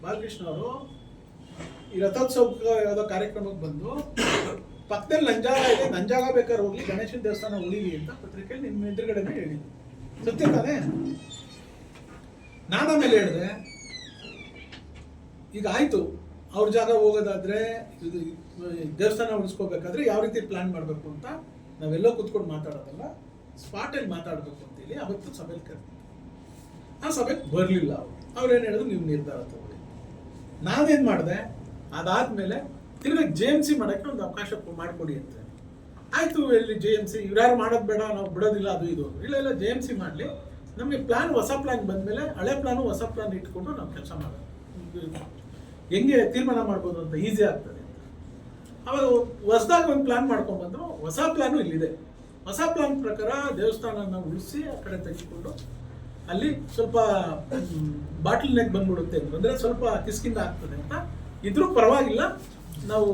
ಬಾಲಕೃಷ್ಣ ಅವರು, ಈ ರಥೋತ್ಸವ ಯಾವುದೋ ಕಾರ್ಯಕ್ರಮಕ್ಕೆ ಬಂದು ಪಕ್ಕದಲ್ಲಿ ನಂಜಾಗ ಇದೆ, ನಂಜಾಗ ಬೇಕಾದ್ರೆ ಹೋಗ್ಲಿ, ಗಣೇಶನ ದೇವಸ್ಥಾನ ಉಳಿಲಿ ಅಂತ ಪತ್ರಿಕೆಯಲ್ಲಿ ನಿಮ್ಮ ಎದುರುಗಡೆನೇ ಹೇಳಿದ್ವಿ. ಸತ್ಯ ತಾನೇ? ನಾನು ಆಮೇಲೆ ಹೇಳಿದೆ, ಈಗ ಆಯ್ತು ಅವ್ರ ಜಾಗ ಹೋಗೋದಾದ್ರೆ ಇದು ದೇವಸ್ಥಾನ ಉಳಿಸ್ಕೋಬೇಕಾದ್ರೆ ಯಾವ ರೀತಿ ಪ್ಲಾನ್ ಮಾಡಬೇಕು ಅಂತ ನಾವೆಲ್ಲೋ ಕೂತ್ಕೊಂಡು ಮಾತಾಡೋದಲ್ಲ, ಸ್ಪಾಟಲ್ಲಿ ಮಾತಾಡಬೇಕು ಅಂತೇಳಿ ಅವತ್ತು ಸಭೆಯಲ್ಲಿ ಕರೆದಿದ್ದೆ. ಆ ಸಭೆಗೆ ಬರಲಿಲ್ಲ ಅವ್ರು ಏನು ಹೇಳಿದ್ರು, ನೀವು ನಿರ್ಧಾರ ತಗೊಳ್ಳಿ. ನಾನೇನು ಮಾಡಿದೆ, ಅದಾದ್ಮೇಲೆ ತಿರ್ಗಿ JMC ಮಾಡೋಕ್ಕೆ ಒಂದು ಅವಕಾಶ ಮಾಡಿಕೊಡಿ ಅಂತ. ಆಯ್ತು, ಇಲ್ಲಿ JMC ಇವ್ಯಾರು ಮಾಡೋದು ಬೇಡ, ನಾವು ಬಿಡೋದಿಲ್ಲ, ಅದು ಇದು. ಇಲ್ಲ JMC ಮಾಡಲಿ, ನಮಗೆ ಪ್ಲಾನ್ ಹೊಸ ಪ್ಲಾನ್ ಬಂದಮೇಲೆ ಹಳೆ ಪ್ಲಾನು ಹೊಸ ಪ್ಲಾನ್ ಇಟ್ಕೊಂಡು ನಾವು ಕೆಲಸ ಮಾಡೋದು, ಹೆಂಗೆ ತೀರ್ಮಾನ ಮಾಡ್ಬೋದು ಅಂತ ಈಸಿ ಆಗ್ತದೆ ಅಂತ. ಅವಾಗ ಹೊಸದಾಗಿ ಒಂದು ಪ್ಲಾನ್ ಮಾಡ್ಕೊಂಡ್ಬಂದು ಹೊಸ ಪ್ಲಾನು ಇಲ್ಲಿದೆ. ಹೊಸ ಪ್ಲಾನ್ ಪ್ರಕಾರ ದೇವಸ್ಥಾನನ ಉಳಿಸಿ ಆ ಕಡೆ ತೆಗೆದುಕೊಂಡು ಅಲ್ಲಿ ಸ್ವಲ್ಪ ಬಾಟಲ್ ನೆಕ್ ಬಂದ್ಬಿಡುತ್ತೆ ಅಂದರೆ ಸ್ವಲ್ಪ ಕಿಸ್ಕಿಂದ ಆಗ್ತದೆ ಅಂತ ಇದ್ರೂ ಪರವಾಗಿಲ್ಲ, ನಾವು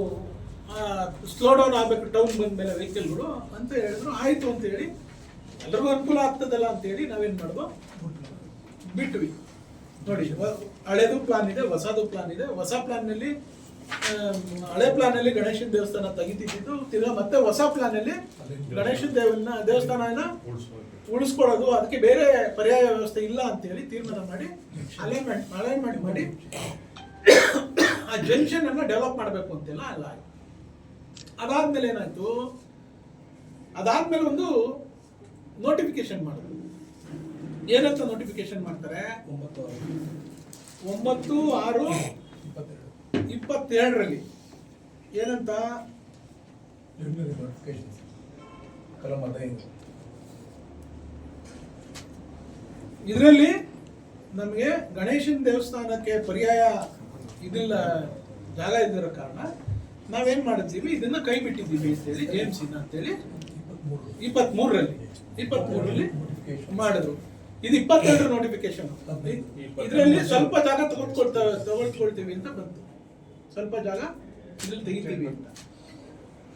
ಸ್ಲೋ ಡೌನ್ ಆಗಬೇಕು ಟೌನ್ ಬಂದಮೇಲೆ ವೆಹಿಕಲ್ಗಳು ಅಂತ ಹೇಳಿದ್ರು. ಆಯಿತು ಅಂತ ಹೇಳಿ ಎಲ್ರಿಗೂ ಅನುಕೂಲ ಆಗ್ತದಲ್ಲ ಅಂತೇಳಿ ನಾವೇನು ಮಾಡಿದ್ವು, ಬಿಟ್ವಿ. ನೋಡಿ, ಹಳೇದು ಪ್ಲಾನ್ ಇದೆ, ಹೊಸದು ಪ್ಲಾನ್ ಇದೆ. ಹೊಸ ಪ್ಲಾನ್ನಲ್ಲಿ ಹಳೆ ಪ್ಲಾನಲ್ಲಿ ಗಣೇಶನ ದೇವಸ್ಥಾನ ತೆಗಿತಿದ್ದು, ತಿರ್ಗಾ ಮತ್ತೆ ಹೊಸ ಪ್ಲಾನಲ್ಲಿ ಗಣೇಶನ ದೇವಸ್ಥಾನ ಉಳಿಸ್ಕೊಳ್ಳೋದು, ಅದಕ್ಕೆ ಬೇರೆ ಪರ್ಯಾಯ ವ್ಯವಸ್ಥೆ ಇಲ್ಲ ಅಂತೇಳಿ ತೀರ್ಮಾನ ಮಾಡಿ ಅಲೈನ್ಮೆಂಟ್ ಮಾಡಿ ಆ ಜಂಕ್ಷನ್ ಅನ್ನ ಡೆವಲಪ್ ಮಾಡಬೇಕು ಅಂತೆಲ್ಲ ಅಲ್ಲ. ಅದಾದ್ಮೇಲೆ ಏನಾಯ್ತು, ಅದಾದ್ಮೇಲೆ ಒಂದು ನೋಟಿಫಿಕೇಶನ್ ಮಾಡಿದ್ರು. ಏನಂತ ನೋಟಿಫಿಕೇಶನ್ ಮಾಡ್ತಾರೆ, 9/6/22 ಏನಂತ, ಇದರಲ್ಲಿ ನಮಗೆ ಗಣೇಶನ ದೇವಸ್ಥಾನಕ್ಕೆ ಪರ್ಯಾಯ ಇದಿಲ್ಲ, ಜಾಗ ಇದ್ದಿರೋ ಕಾರಣ ನಾವೇನ್ ಮಾಡಿದ್ದೀವಿ, ಇದನ್ನ ಕೈ ಬಿಟ್ಟಿದ್ದೀವಿ ಅಂತೇಳಿ JMC ಅಂತೇಳಿ 23ರಲ್ಲಿ ಮಾಡಿದ್ರು. ಇದು 22 ನೋಟಿಫಿಕೇಶನ್. ಇದರಲ್ಲಿ ಸ್ವಲ್ಪ ಜಾಗ ತಗೊಳ್ತೀವಿ ಅಂತ ಬಂತು, ಸ್ವಲ್ಪ ಜಾಗ ಇದ್ರಲ್ಲಿ ತೆಗಿತೀವಿ ಅಂತ.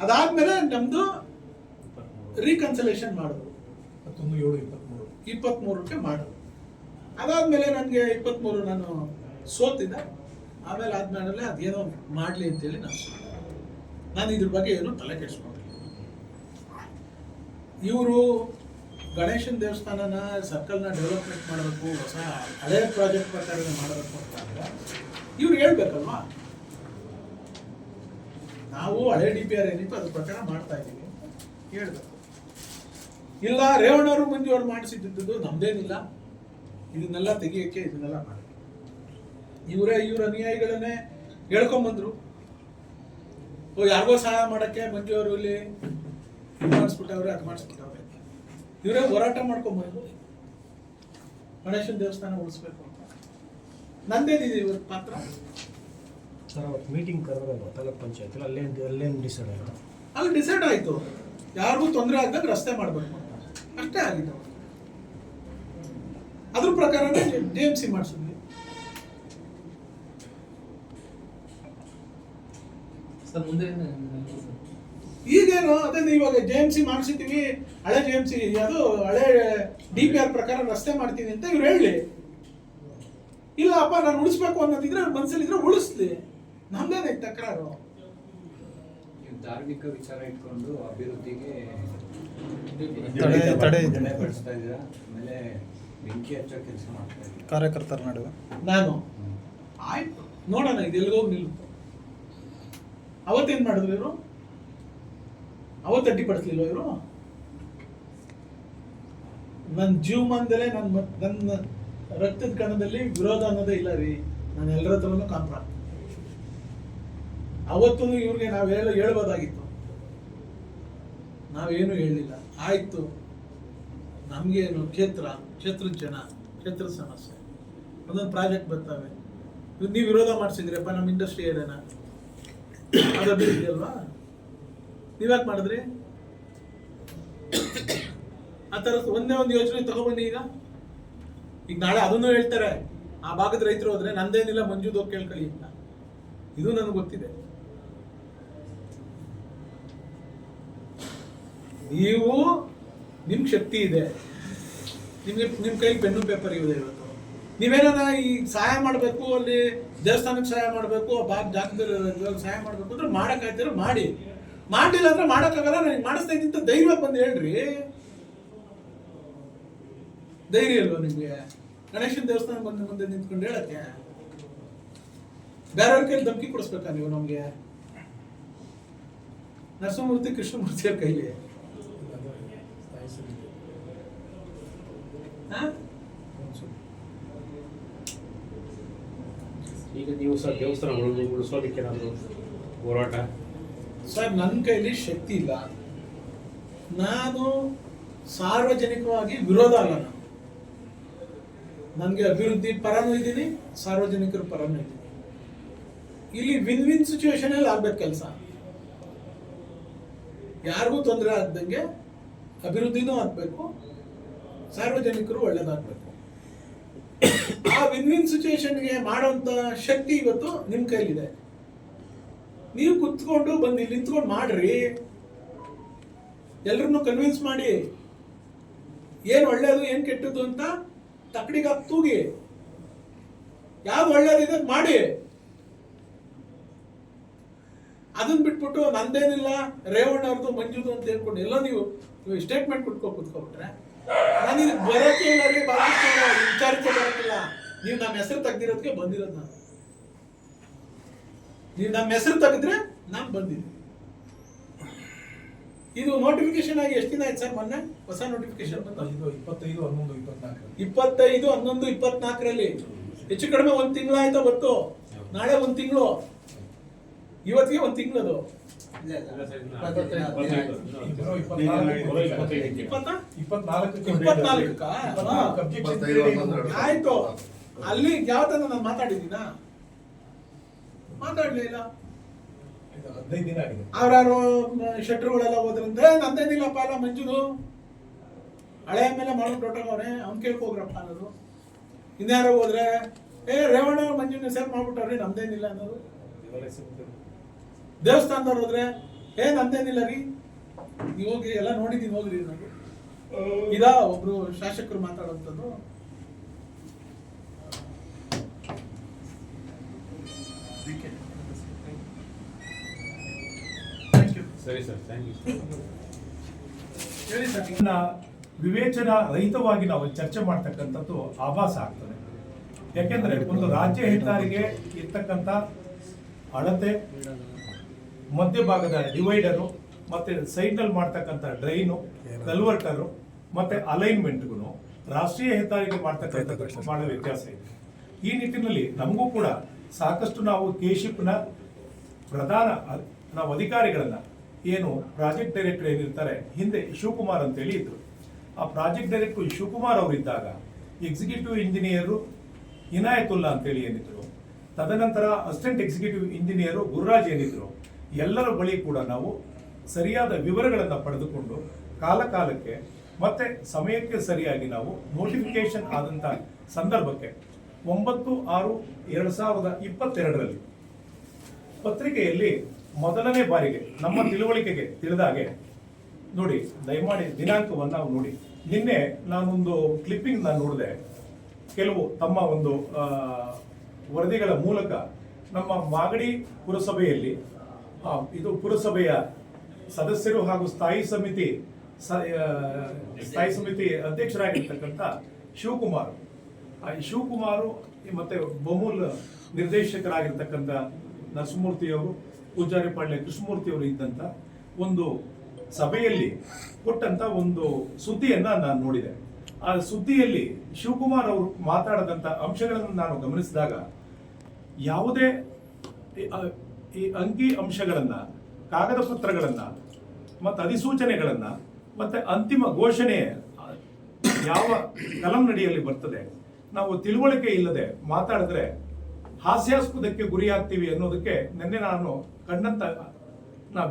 ಅದಾದ್ಮೇಲೆ ನಮ್ದು ರೀಕನ್ಸಲೇಷನ್ ಮಾಡಿದ್ರು, 23ಕ್ಕೆ ಮಾಡಿದ್ರು. ಅದಾದ್ಮೇಲೆ ನನಗೆ 23 ನಾನು ಸೋತಿದ್ದೆ. ಆಮೇಲೆ ಆದ್ಮೇಲೆ ಅದೇನೋ ಮಾಡಲಿ ಅಂತೇಳಿ ನಾನು ಇದ್ರ ಬಗ್ಗೆ ಏನು ತಲೆ ಕೆಡಿಸ್ಕೊಂಡಿಲ್ಲ. ಇವರು ಗಣೇಶನ ದೇವಸ್ಥಾನನ ಸರ್ಕಲ್ನ ಡೆವಲಪ್ಮೆಂಟ್ ಮಾಡಬೇಕು, ಹೊಸ ಹಳೆ ಪ್ರಾಜೆಕ್ಟ್ ಪ್ರಕಾರ ಮಾಡಬೇಕು ಅಂತ ಇವ್ರು ಹೇಳ್ಬೇಕಲ್ವಾ. ನಾವು ಹಳೆ DPR ಏನಿತ್ತು ಅದ್ರ ಪ್ರಕಾರ ಮಾಡ್ತಾ ಇದ್ದೀವಿ ಅಂತ ಹೇಳ್ಬೇಕು. ಇಲ್ಲ ರೇವಣ್ಣವರು ಮಂಜುವರು ಮಾಡಿಸಿದ್ದು ನಮ್ದೇನಿಲ್ಲ, ಇದನ್ನೆಲ್ಲ ತೆಗಿಯಕ್ಕೆ ಇದನ್ನೆಲ್ಲ ಮಾಡಿ ಇವ್ರ ಅನುಯಾಯಿಗಳನ್ನೇ ಹೇಳ್ಕೊಂಬಂದ್ರು. ಯಾರಿಗೋ ಸಹಾಯ ಮಾಡಕ್ಕೆ ಮಂಜು ಅವರು ಇಲ್ಲಿ ಮಾಡಿಸ್ಬಿಟ್ಟವ್ರೆ, ಅದು ಮಾಡಿಸ್ಬಿಟ್ಟವ್ರೆ. ಇವರೇ ಹೋರಾಟ ಮಾಡ್ಕೊಂಬಂದ್ರು ಗಣೇಶನ ದೇವಸ್ಥಾನ ಉಳಿಸ್ಬೇಕು ಅಂತ. ನಂದೇನಿದೆ ಇವ್ರ ಪಾತ್ರ. ಸರ್ ಅವತ್ತು ಮೀಟಿಂಗ್ ಕರೆದ್ರಲ್ವ ತಾಲೂಕ್ ಪಂಚಾಯತ್, ಅಲ್ಲೇನು ಡಿಸೈಡ್ ಆಯಿತು? ಅಲ್ಲಿ ಡಿಸೈಡ್ ಆಯಿತು, ಯಾರಿಗೂ ತೊಂದರೆ ಆಗದಾಗ ರಸ್ತೆ ಮಾಡಬೇಕು ಅಂತ ಅಷ್ಟೇ ಆಗಿತ್ತು. ಅದ್ರ ಪ್ರಕಾರನೇ JMC ಮಾಡಿಸಿದ್ವಿ. ಈಗೇನು ಅದೇ ಇವಾಗ JMC ಮಾಡಿಸಿದ್ದೀವಿ, ಹಳೆ JMC ಅದು ಹಳೆ DPR ಪ್ರಕಾರ ರಸ್ತೆ ಮಾಡ್ತೀನಿ ಅಂತ ಇವ್ರು ಹೇಳಿ. ಇಲ್ಲಪ್ಪ ನಾನು ಉಳಿಸ್ಬೇಕು ಅನ್ನೋದಿದ್ರೆ ಮನಸ್ಸಲ್ಲಿದ್ರೆ ಉಳಿಸ್ಲಿ, ನಮ್ದೇನೆ ತಕರಾರು. ಧಾರ್ಮಿಕ ವಿಚಾರ ಇಟ್ಕೊಂಡು ಅಭಿವೃದ್ಧಿಗೆ ಬಳಸ್ತಾ ಇದ್ದೀರಾ, ಆಮೇಲೆ ಬೆಂಕಿ ಹಚ್ಚೋ ಕೆಲಸ ಮಾಡ್ತಾ ಇದ್ದೀರಾ ಕಾರ್ಯಕರ್ತರ ನಡುವೆ. ನಾನು ಆಯ್ತು ನೋಡೋಣ ಇದು ಎಲ್ಲಿಗೋಗಿ ನಿಲ್ಲುತ್ತೆ. ಅವತ್ತೇನ್ ಮಾಡಿದ್ರು ಇವರು, ಅವತ್ತು ಅಡ್ಡಿಪಡಿಸ್ಲಿಲ್ವ ಇವರು? ನನ್ನ ಜೀವಮಾನದಲ್ಲೇ ನನ್ನ ರಕ್ತದ ಕಣದಲ್ಲಿ ವಿರೋಧ ಅನ್ನೋದೇ ಇಲ್ಲ ರೀ. ನಾನು ಎಲ್ಲರ ಹತ್ರನೂ ಕಾಂಪ್ರ. ಅವತ್ತೂ ಇವ್ರಿಗೆ ನಾವು ಹೇಳ್ಬೋದಾಗಿತ್ತು, ನಾವೇನು ಹೇಳಲಿಲ್ಲ. ಆಯ್ತು, ನಮಗೇನು ಕ್ಷೇತ್ರದ ಜನ, ಕ್ಷೇತ್ರದ ಸಮಸ್ಯೆ, ಒಂದೊಂದು ಪ್ರಾಜೆಕ್ಟ್ ಬರ್ತವೆ. ನೀವು ವಿರೋಧ ಮಾಡಿಸಿದ್ರಪ್ಪ, ನಮ್ಮ ಇಂಡಸ್ಟ್ರಿ ಏನೇನ ಅದು ಅಭಿವೃದ್ಧಿ ಅಲ್ವಾ? ನೀವ್ಯಾಕೆ ಮಾಡಿದ್ರಿ? ಆ ಥರ ಒಂದೇ ಒಂದು ಯೋಚನೆ ತಗೊಬನ್ನಿ. ಈಗ ನಾಳೆ ಅದನ್ನು ಹೇಳ್ತಾರೆ, ಆ ಭಾಗದ ರೈತರು ಹೋದ್ರೆ ನಂದೇನಿಲ್ಲ ಮಂಜುದು ಹೋಗಿ ಕೇಳ್ಕೊಳ್ಳಿ ಅಂತ. ಇದು ನನಗೆ ಗೊತ್ತಿದೆ. ನೀವು ನಿಮ್ಗೆ ಶಕ್ತಿ ಇದೆ, ನಿಮ್ಮ ಕೈಲಿ ಪೆನ್ನು ಪೇಪರ್ ಇದೆ. ಇವತ್ತು ನೀವೇನ ಈ ಸಹಾಯ ಮಾಡಬೇಕು, ಅಲ್ಲಿ ದೇವಸ್ಥಾನಕ್ಕೆ ಸಹಾಯ ಮಾಡಬೇಕು, ಜಾಗದಲ್ಲಿ ಸಹಾಯ ಮಾಡಬೇಕು ಅಂದ್ರೆ ಮಾಡಕ್ಕಾಯ್ತಿರೋ ಮಾಡಿ. ಮಾಡಿಲ್ಲ ಅಂದ್ರೆ ಮಾಡೋಕ್ಕಾಗಲ್ಲ, ನನಗೆ ಮಾಡಿಸ್ತಾ ಇದ್ದಂತ ಧೈರ್ಯ ಬಂದು ಹೇಳ್ರಿ. ಧೈರ್ಯ ಇಲ್ವ ನಿಮ್ಗೆ? ಗಣೇಶನ ದೇವಸ್ಥಾನ ಮುಂದೆ ನಿಂತ್ಕೊಂಡು ಹೇಳಕ್ಕೆ ಬೇರೆಯವ್ರ ಕೈಲಿ ಧಮಕಿ ಕೊಡಿಸ್ಬೇಕಾ ನೀವು? ನಮ್ಗೆ ನರಸಿಂಹಮೂರ್ತಿ ಕೃಷ್ಣಮೂರ್ತಿಯವ್ರ ಕೈಲಿ ಈಗ ನೀವು ಸರ್ ದೇವಸ್ಥಾನ ಉಳಿಸೋದಕ್ಕೆ ಏನಾದರೂ ಹೋರಾಟ? ಸರ್, ನನ್ನ ಕೈಲಿ ಶಕ್ತಿ ಇಲ್ಲ. ನಾನು ಸಾರ್ವಜನಿಕವಾಗಿ ವಿರೋಧ ಅಲ್ಲ. ನನಗೆ ಅಭಿವೃದ್ಧಿ ಪರನೂ ಇದ್ದೀನಿ, ಸಾರ್ವಜನಿಕರ ಪರನೂ ಇದ್ದೀನಿ. ಇಲ್ಲಿ ವಿನ್ ವಿನ್ ಸಿಚುವೇಶನ್ ಅಲ್ಲಿ ಆಗ್ಬೇಕು ಕೆಲಸ. ಯಾರಿಗೂ ತೊಂದರೆ ಆಗದಂಗೆ ಅಭಿವೃದ್ಧಿನೂ ಆಗ್ಬೇಕು, ಸಾರ್ವಜನಿಕರು ಒಳ್ಳೇದಾಗಬೇಕು. ಆ ವಿನ್ ವಿನ್ ಸಿಚುವೇಶನ್ಗೆ ಮಾಡೋಂಥ ಶಕ್ತಿ ಇವತ್ತು ನಿಮ್ಮ ಕೈಲಿದೆ. ನೀವು ಕುತ್ಕೊಂಡು ಬಂದು ಇಲ್ಲಿ ನಿಂತ್ಕೊಂಡು ಮಾಡ್ರಿ, ಎಲ್ಲರನ್ನು ಕನ್ವಿನ್ಸ್ ಮಾಡಿ, ಏನು ಒಳ್ಳೇದು ಏನು ಕೆಟ್ಟದ್ದು ಅಂತ ತಕ್ಕಡಿಗೆ ತೂಗಿ, ಯಾವ್ದು ಒಳ್ಳೇದಿದೆ ಮಾಡಿ. ಅದನ್ನ ಬಿಟ್ಬಿಟ್ಟು ನಂದೇನಿಲ್ಲ ರೇವಣ್ಣ ಅವ್ರದ್ದು ಮಂಜುದು ಅಂತ ಹೇಳ್ಕೊಂಡು ಎಲ್ಲ ನೀವು ಸ್ಟೇಟ್ಮೆಂಟ್ ಕುತ್ಕೊಬಿಟ್ರೆ ನಾನು ಇದಕ್ಕೆ ಬರೋಕೆ ಇಲ್ಲ ರೀ, ವಿಚಾರಕ್ಕೆ ಬರೋಕ್ಕಿಲ್ಲ. ನೀವು ನಮ್ಮ ಹೆಸರು ತೆಗ್ದಿರೋದಕ್ಕೆ ಬಂದಿರೋದು ನಾನು. ನೀವು ನಮ್ಮ ಹೆಸರು ತೆಗೆದ್ರೆ ನಾನು ಬಂದಿದ್ದೀನಿ. ಇದು ನೋಟಿಫಿಕೇಶನ್ ಆಗಿ ಎಷ್ಟು ದಿನ ಆಯ್ತು ಸರ್? ಮೊನ್ನೆ ಹೊಸ ನೋಟಿಫಿಕೇಶನ್ ಬಂತು 25/11/24 ಹೆಚ್ಚು ಕಡಿಮೆ 1 ತಿಂಗಳು ಆಯ್ತಾ ಗೊತ್ತು. ನಾಳೆ 1 ತಿಂಗಳು, ಇವತ್ತಿಗೆ 1 ತಿಂಗಳದು. 24 ಆಯ್ತು. ಅಲ್ಲಿ ಯಾವ ತರ ನಾನು ಮಾತಾಡಿದ್ದೀನ? ಮಾತಾಡ್ಲಿಲ್ಲ. 15 ದಿನ ಆಗಿದೆ. ಅವ್ರಾರು ಶೆಟ್ರುಗಳೆಲ್ಲ ಹೋದ್ರಂತೆ, ನಂದೇನಿಲ್ಲಪ್ಪ ಅಲ್ಲ ಮಂಜುದು ಹಳೆ ಮೇಲೆ ಮಾಡ್ಬಿಟ್ಟು ಹೊಟ್ಟೋಗವ್ರೆ, ಅವ್ನು ಕೇಳ್ಕೋಗ್ರಪ್ಪ ಅನ್ನೋದು. ಇನ್ಯಾರೋ ಹೋದ್ರೆ ರೇವಣ್ಣ ಮಂಜುನ ಸೇರ್ ಮಾಡ್ಬಿಟ್ಟವ್ರಿ, ನಮ್ದೇನಿಲ್ಲ ಅನ್ನೋದು. ದೇವಸ್ಥಾನದವ್ರು ಹೋದ್ರೆ ನಮ್ದೇನಿಲ್ಲ ರೀ, ನೀವು ಹೋಗಿ ಎಲ್ಲ ನೋಡಿದೀನಿ ಹೋಗ್ರಿ ಅನ್ನೋದು. ಇದಾ ಒಬ್ರು ಶಾಸಕರು ಮಾತಾಡುವಂಥದ್ದು? ಸರಿ ಸರ್, ಥ್ಯಾಂಕ್ ಯು. ಹೇಳಿ ಸರ್. ವಿವೇಚನಾ ರಹಿತವಾಗಿ ನಾವು ಚರ್ಚೆ ಮಾಡ್ತಕ್ಕಂಥದ್ದು ಆಭಾಸ ಆಗ್ತದೆ. ಯಾಕೆಂದ್ರೆ ಒಂದು ರಾಜ್ಯ ಹೆದ್ದಾರಿಗೆ ಇರ್ತಕ್ಕಂಥ ಅಳತೆ, ಮಧ್ಯಭಾಗದ ಡಿವೈಡರು, ಮತ್ತೆ ಸೈಡ್ನಲ್ಲಿ ಮಾಡ್ತಕ್ಕಂಥ ಡ್ರೈನು, ಕಲ್ವರ್ಟರು, ಮತ್ತೆ ಅಲೈನ್ಮೆಂಟ್ಗೂ ರಾಷ್ಟ್ರೀಯ ಹೆದ್ದಾರಿಗೆ ಮಾಡ್ತಕ್ಕಂಥ ಬಹಳ ವ್ಯತ್ಯಾಸ ಇದೆ. ಈ ನಿಟ್ಟಿನಲ್ಲಿ ನಮಗೂ ಕೂಡ ಸಾಕಷ್ಟು ನಾವು ಕೆಶಿಪ್ನ ಪ್ರಧಾನ ನಾವು ಅಧಿಕಾರಿಗಳನ್ನ, ಏನು ಪ್ರಾಜೆಕ್ಟ್ ಡೈರೆಕ್ಟರ್ ಏನಿರ್ತಾರೆ, ಹಿಂದೆ ಶಿವಕುಮಾರ್ ಅಂತೇಳಿ ಇದ್ರು. ಆ ಪ್ರಾಜೆಕ್ಟ್ ಡೈರೆಕ್ಟರ್ ಶಿವಕುಮಾರ್ ಅವರಿದ್ದಾಗ ಎಕ್ಸಿಕ್ಯೂಟಿವ್ ಇಂಜಿನಿಯರು ಇನಾಯತುಲ್ಲಾ ಅಂತೇಳಿ ಏನಿದ್ರು, ತದನಂತರ ಅಸಿಸ್ಟೆಂಟ್ ಎಕ್ಸಿಕ್ಯೂಟಿವ್ ಇಂಜಿನಿಯರು ಗುರುರಾಜ್ ಏನಿದ್ರು, ಎಲ್ಲರ ಬಳಿ ಕೂಡ ನಾವು ಸರಿಯಾದ ವಿವರಗಳನ್ನು ಪಡೆದುಕೊಂಡು ಕಾಲಕಾಲಕ್ಕೆ ಮತ್ತೆ ಸಮಯಕ್ಕೆ ಸರಿಯಾಗಿ ನಾವು ನೋಟಿಫಿಕೇಶನ್ ಆದಂಥ ಸಂದರ್ಭಕ್ಕೆ 9/6/2022 ಪತ್ರಿಕೆಯಲ್ಲಿ ಮೊದಲನೇ ಬಾರಿಗೆ ನಮ್ಮ ತಿಳುವಳಿಕೆಗೆ ತಿಳಿದಾಗೆ ನೋಡಿ, ದಯಮಾಡಿ ದಿನಾಂಕವನ್ನು ನಾವು ನೋಡಿ. ನಿನ್ನೆ ನಾನೊಂದು ಕ್ಲಿಪ್ಪಿಂಗ್ ನಾನು ನೋಡಿದೆ. ಕೆಲವು ತಮ್ಮ ಒಂದು ವರದಿಗಳ ಮೂಲಕ ನಮ್ಮ ಮಾಗಡಿ ಪುರಸಭೆಯಲ್ಲಿ ಇದು ಪುರಸಭೆಯ ಸದಸ್ಯರು ಹಾಗೂ ಸ್ಥಾಯಿ ಸಮಿತಿ ಅಧ್ಯಕ್ಷರಾಗಿರ್ತಕ್ಕಂಥ ಶಿವಕುಮಾರ್, ಶಿವಕುಮಾರು ಮತ್ತೆ ಬಹುಮೂಲ ನಿರ್ದೇಶಕರಾಗಿರ್ತಕ್ಕಂಥ ನರಸಿಂಹಮೂರ್ತಿಯವರು, ಪೂಜಾರಿಪಾಳ್ಯ ಕೃಷ್ಣಮೂರ್ತಿಯವರು ಇದ್ದಂಥ ಒಂದು ಸಭೆಯಲ್ಲಿ ಕೊಟ್ಟಂತ ಒಂದು ಸುದ್ದಿಯನ್ನ ನಾನು ನೋಡಿದೆ. ಆ ಸುದ್ದಿಯಲ್ಲಿ ಶಿವಕುಮಾರ್ ಅವರು ಮಾತಾಡದಂತ ಅಂಶಗಳನ್ನು ನಾನು ಗಮನಿಸಿದಾಗ ಯಾವುದೇ ಈ ಅಂಕಿ ಅಂಶಗಳನ್ನು, ಕಾಗದ ಪತ್ರಗಳನ್ನು ಮತ್ತು ಅಧಿಸೂಚನೆಗಳನ್ನು ಮತ್ತು ಅಂತಿಮ ಘೋಷಣೆ ಯಾವ ಕಲಂನಡಿಯಲ್ಲಿ ಬರ್ತದೆ, ನಾವು ತಿಳುವಳಿಕೆ ಇಲ್ಲದೆ ಮಾತಾಡಿದ್ರೆ ಹಾಸ್ಯಾಸ್ಪದಕ್ಕೆ ಗುರಿಯಾಗ್ತೀವಿ ಅನ್ನೋದಕ್ಕೆ ನಿನ್ನೆ ನಾನು ಕಂಡಂತ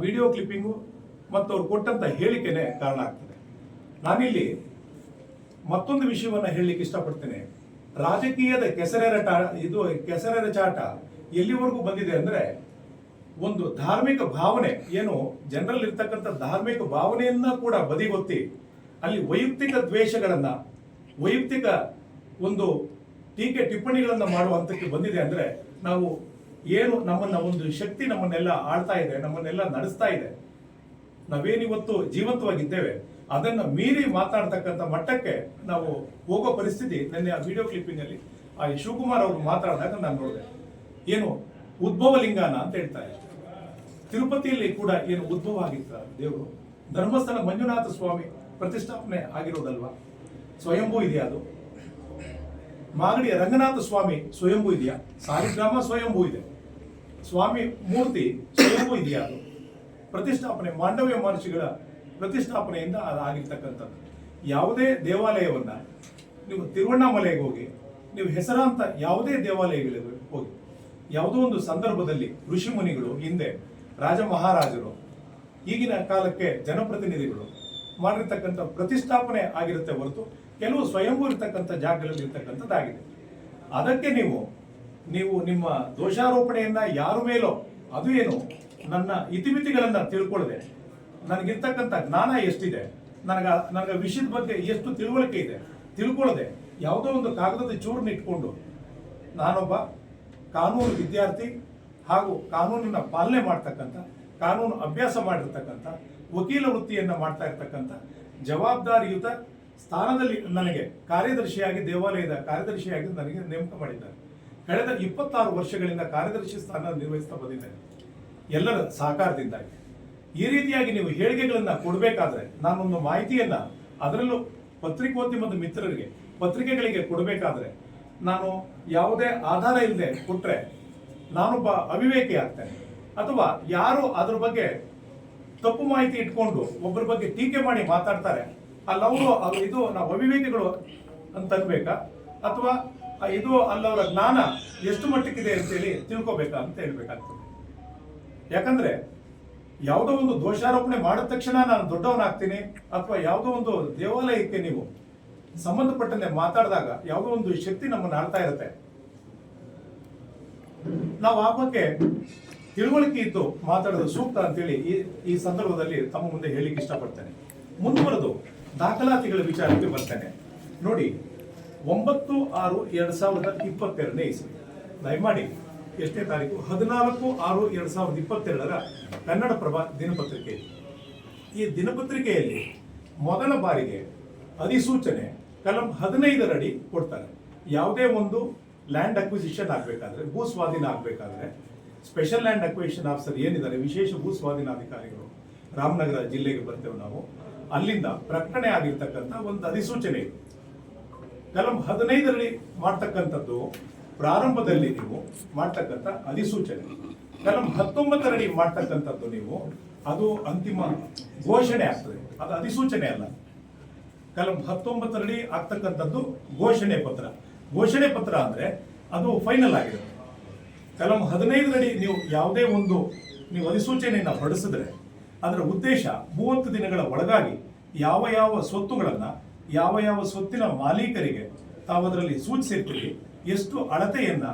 ವಿಡಿಯೋ ಕ್ಲಿಪ್ಪಿಂಗು ಮತ್ತು ಅವ್ರು ಕೊಟ್ಟಂತ ಹೇಳಿಕೆನೆ ಕಾರಣ ಆಗ್ತದೆ. ನಾನಿಲ್ಲಿ ಮತ್ತೊಂದು ವಿಷಯವನ್ನು ಹೇಳಲಿಕ್ಕೆ ಇಷ್ಟಪಡ್ತೇನೆ. ರಾಜಕೀಯದ ಕೆಸರೆರ ಚಾಟ ಎಲ್ಲಿವರೆಗೂ ಬಂದಿದೆ ಅಂದ್ರೆ, ಒಂದು ಧಾರ್ಮಿಕ ಭಾವನೆ ಏನು ಜನರಲ್ಲಿ ಇರ್ತಕ್ಕಂಥ ಧಾರ್ಮಿಕ ಭಾವನೆಯನ್ನ ಕೂಡ ಬದಿಗೊತ್ತಿ ಅಲ್ಲಿ ವೈಯಕ್ತಿಕ ದ್ವೇಷಗಳನ್ನ, ವೈಯಕ್ತಿಕ ಒಂದು ಟೀಕೆ ಟಿಪ್ಪಣಿಗಳನ್ನ ಮಾಡುವ ಹಂತಕ್ಕೆ ಬಂದಿದೆ ಅಂದ್ರೆ, ನಾವು ಏನು ನಮ್ಮನ್ನ ಒಂದು ಶಕ್ತಿ ನಮ್ಮನ್ನೆಲ್ಲ ಆಳ್ತಾ ಇದೆ, ನಮ್ಮನ್ನೆಲ್ಲ ನಡೆಸ್ತಾ ಇದೆ, ನಾವೇನಿವತ್ತು ಜೀವಂತವಾಗಿದ್ದೇವೆ, ಅದನ್ನ ಮೀರಿ ಮಾತಾಡ್ತಕ್ಕಂಥ ಮಟ್ಟಕ್ಕೆ ನಾವು ಹೋಗೋ ಪರಿಸ್ಥಿತಿ ನಿನ್ನೆ ಆ ವಿಡಿಯೋ ಕ್ಲಿಪ್ಪಿಂಗ್ ಅಲ್ಲಿ ಆ ಶಿವಕುಮಾರ್ ಅವರು ಮಾತಾಡಿದಾಗ ನಾನು ನೋಡಿದೆ. ಏನು ಉದ್ಭವ ಲಿಂಗಾನ ಅಂತ ಹೇಳ್ತಾರೆ. ತಿರುಪತಿಯಲ್ಲಿ ಕೂಡ ಏನು ಉದ್ಭವ ಆಗಿತ್ತ ದೇವರು, ಧರ್ಮಸ್ಥಳ ಮಂಜುನಾಥ ಸ್ವಾಮಿ ಪ್ರತಿಷ್ಠಾಪನೆ ಆಗಿರೋದಲ್ವಾ, ಸ್ವಯಂಭೂ ಇದೆಯಾ ಅದು? ಮಾಗಡಿಯ ರಂಗನಾಥ ಸ್ವಾಮಿ ಸ್ವಯಂಭೂ ಇದೆಯಾ? ಸಾಲಿಗ್ರಾಮ ಸ್ವಯಂಭೂ ಇದೆ, ಸ್ವಾಮಿ ಮೂರ್ತಿ ಸ್ವಯಂಭೂ ಇದೆಯಾ? ಅದು ಪ್ರತಿಷ್ಠಾಪನೆ ಮಾಂಡವ್ಯ ಮಹರ್ಷಿಗಳ ಪ್ರತಿಷ್ಠಾಪನೆಯಿಂದ ಅದಾಗಿರ್ತಕ್ಕಂಥದ್ದು. ಯಾವುದೇ ದೇವಾಲಯವನ್ನ ನೀವು ತಿರುವಣ್ಣಾಮಲೆಗೆ ಹೋಗಿ, ನೀವು ಹೆಸರಾಂತ ಯಾವುದೇ ದೇವಾಲಯಗಳಿಗೆ ಹೋಗಿ, ಯಾವುದೋ ಒಂದು ಸಂದರ್ಭದಲ್ಲಿ ಋಷಿ ಮುನಿಗಳು, ಹಿಂದೆ ರಾಜ ಮಹಾರಾಜರು, ಈಗಿನ ಕಾಲಕ್ಕೆ ಜನಪ್ರತಿನಿಧಿಗಳು ಮಾಡಿರ್ತಕ್ಕಂಥ ಪ್ರತಿಷ್ಠಾಪನೆ ಆಗಿರುತ್ತೆ ಹೊರತು ಕೆಲವು ಸ್ವಯಂಭೂ ಇರ್ತಕ್ಕಂಥ ಜಾಗಗಳಲ್ಲಿ ಇರ್ತಕ್ಕಂಥದ್ದಾಗಿದೆ. ಅದಕ್ಕೆ ನೀವು ನಿಮ್ಮ ದೋಷಾರೋಪಣೆಯನ್ನ ಯಾರ ಮೇಲೋ, ಅದು ಏನು ನನ್ನ ಇತಿಮಿತಿಗಳನ್ನ ತಿಳ್ಕೊಳ್ಳದೆ, ನನಗಿರ್ತಕ್ಕಂಥ ಜ್ಞಾನ ಎಷ್ಟಿದೆ, ನನಗ ವಿಷಯದ ಬಗ್ಗೆ ಎಷ್ಟು ತಿಳುವಳಿಕೆ ಇದೆ ತಿಳ್ಕೊಳ್ಳದೆ ಯಾವುದೋ ಒಂದು ಕಾಗದದ ಚೂರನ್ನ ಇಟ್ಕೊಂಡು ನಾನೊಬ್ಬ ಕಾನೂನು ವಿದ್ಯಾರ್ಥಿ ಹಾಗೂ ಕಾನೂನನ್ನ ಪಾಲನೆ ಮಾಡ್ತಕ್ಕಂಥ, ಕಾನೂನು ಅಭ್ಯಾಸ ಮಾಡಿರ್ತಕ್ಕಂಥ, ವಕೀಲ ವೃತ್ತಿಯನ್ನ ಮಾಡ್ತಾ ಇರ್ತಕ್ಕಂಥ ಜವಾಬ್ದಾರಿಯುತ ಸ್ಥಾನದಲ್ಲಿ ನನಗೆ ಕಾರ್ಯದರ್ಶಿಯಾಗಿ, ದೇವಾಲಯದ ಕಾರ್ಯದರ್ಶಿಯಾಗಿ ನನಗೆ ನೇಮಕ ಮಾಡಿದ್ದಾರೆ. ಕಳೆದ 26 ವರ್ಷಗಳಿಂದ ಕಾರ್ಯದರ್ಶಿ ಸ್ಥಾನ ನಿರ್ವಹಿಸ್ತಾ ಬಂದಿದ್ದೇನೆ ಎಲ್ಲರ ಸಹಕಾರದಿಂದಾಗಿ. ಈ ರೀತಿಯಾಗಿ ನೀವು ಹೇಳಿಕೆಗಳನ್ನ ಕೊಡಬೇಕಾದ್ರೆ, ನಾನೊಂದು ಮಾಹಿತಿಯನ್ನ ಅದರಲ್ಲೂ ಪತ್ರಿಕೋದ್ಯಮದ ಮಿತ್ರರಿಗೆ, ಪತ್ರಿಕೆಗಳಿಗೆ ಕೊಡಬೇಕಾದ್ರೆ ನಾನು ಯಾವುದೇ ಆಧಾರ ಇಲ್ಲದೆ ಕೊಟ್ರೆ ನಾನೊಬ್ಬ ಅವಿವೇಕಿ ಆಗ್ತೇನೆ. ಅಥವಾ ಯಾರು ಅದ್ರ ಬಗ್ಗೆ ತಪ್ಪು ಮಾಹಿತಿ ಇಟ್ಕೊಂಡು ಒಬ್ಬರ ಬಗ್ಗೆ ಟೀಕೆ ಮಾಡಿ ಮಾತಾಡ್ತಾರೆ, ಅಲ್ಲವರು ಇದು ನಾವು ಅವಿವೇಕಿಗಳು ಅಂತ ಅನ್ಬೇಕಾ, ಅಥವಾ ಇದು ಅಲ್ಲವರ ಜ್ಞಾನ ಎಷ್ಟು ಮಟ್ಟಕ್ಕಿದೆ ಅಂತೇಳಿ ತಿಳ್ಕೊಬೇಕಾ ಅಂತ ಹೇಳ್ಬೇಕಾಗ್ತದೆ. ಯಾಕಂದ್ರೆ ಯಾವುದೋ ಒಂದು ದೋಷಾರೋಪಣೆ ಮಾಡಿದ ತಕ್ಷಣ ನಾನು ದೊಡ್ಡವನಾಗ್ತೀನಿ, ಅಥವಾ ಯಾವುದೋ ಒಂದು ದೇವಾಲಯಕ್ಕೆ ನೀವು ಸಂಬಂಧಪಟ್ಟಂತೆ ಮಾತಾಡಿದಾಗ ಯಾವುದೋ ಒಂದು ಶಕ್ತಿ ನಮ್ಮನ್ನು ಆಳ್ತಾ ಇರುತ್ತೆ. ನಾವು ಆ ಬಗ್ಗೆ ತಿಳುವಳಿಕೆ ಇದ್ದು ಮಾತಾಡೋದು ಸೂಕ್ತ ಅಂತೇಳಿ ಈ ಸಂದರ್ಭದಲ್ಲಿ ತಮ್ಮ ಮುಂದೆ ಹೇಳಿಕ್ಕೆ ಇಷ್ಟಪಡ್ತೇನೆ. ಮುಂದುವರೆದು ದಾಖಲಾತಿಗಳ ವಿಚಾರಕ್ಕೆ ಬರ್ತೇನೆ. ನೋಡಿ, 9/6/2022 ಇಸ್ವಿ, ದಯಮಾಡಿ ಎಷ್ಟನೇ ತಾರೀಕು, 14/6/2022 ಕನ್ನಡಪ್ರಭ ದಿನಪತ್ರಿಕೆ. ಈ ದಿನಪತ್ರಿಕೆಯಲ್ಲಿ ಮೊದಲ ಬಾರಿಗೆ ಅಧಿಸೂಚನೆ ಕಲಂ 15 ಅಡಿ ಕೊಡ್ತಾರೆ. ಯಾವುದೇ ಒಂದು ಲ್ಯಾಂಡ್ ಅಕ್ವಿಸಿಷನ್ ಆಗಬೇಕಾದ್ರೆ, ಭೂ ಸ್ವಾಧೀನ ಆಗಬೇಕಾದ್ರೆ, ಸ್ಪೆಷಲ್ ಲ್ಯಾಂಡ್ ಅಕ್ವಿಸಿಷನ್ ಆಫೀಸರ್ ಏನಿದ್ದಾರೆ, ವಿಶೇಷ ಭೂ ಸ್ವಾಧೀನಾಧಿಕಾರಿಗಳು, ರಾಮನಗರ ಜಿಲ್ಲೆಗೆ ಬರ್ತೇವೆ ನಾವು, ಅಲ್ಲಿಂದ ಪ್ರಕಟಣೆ ಆಗಿರ್ತಕ್ಕಂಥ ಒಂದು ಅಧಿಸೂಚನೆ. ಕಲಂ 15 ಅಡಿ ಮಾಡ್ತಕ್ಕಂಥದ್ದು ಪ್ರಾರಂಭದಲ್ಲಿ ನೀವು ಮಾಡ್ತಕ್ಕಂಥ ಅಧಿಸೂಚನೆ. ಕಲಂ 19 ಅಡಿ ಮಾಡ್ತಕ್ಕಂಥದ್ದು ನೀವು, ಅದು ಅಂತಿಮ ಘೋಷಣೆ ಆಗ್ತದೆ, ಅದು ಅಧಿಸೂಚನೆ ಅಲ್ಲ. ಕಲಂ 19 ಅಡಿ ಆಗ್ತಕ್ಕಂಥದ್ದು ಘೋಷಣೆ ಪತ್ರ. ಘೋಷಣೆ ಪತ್ರ ಅಂದ್ರೆ ಅದು ಫೈನಲ್ ಆಗಿರುತ್ತೆ. ಕಲಂ 15 ಅಡಿ ನೀವು ಯಾವುದೇ ಒಂದು ನೀವು ಅಧಿಸೂಚನೆಯನ್ನು ಹೊರಡಿಸಿದ್ರೆ ಅದರ ಉದ್ದೇಶ 30 ದಿನಗಳ ಒಳಗಾಗಿ ಯಾವ ಸ್ವತ್ತುಗಳನ್ನ, ಯಾವ ಸ್ವತ್ತಿನ ಮಾಲೀಕರಿಗೆ ತಾವು ಅದರಲ್ಲಿ ಸೂಚಿಸಿರ್ತೀರಿ, ಎಷ್ಟು ಅಳತೆಯನ್ನ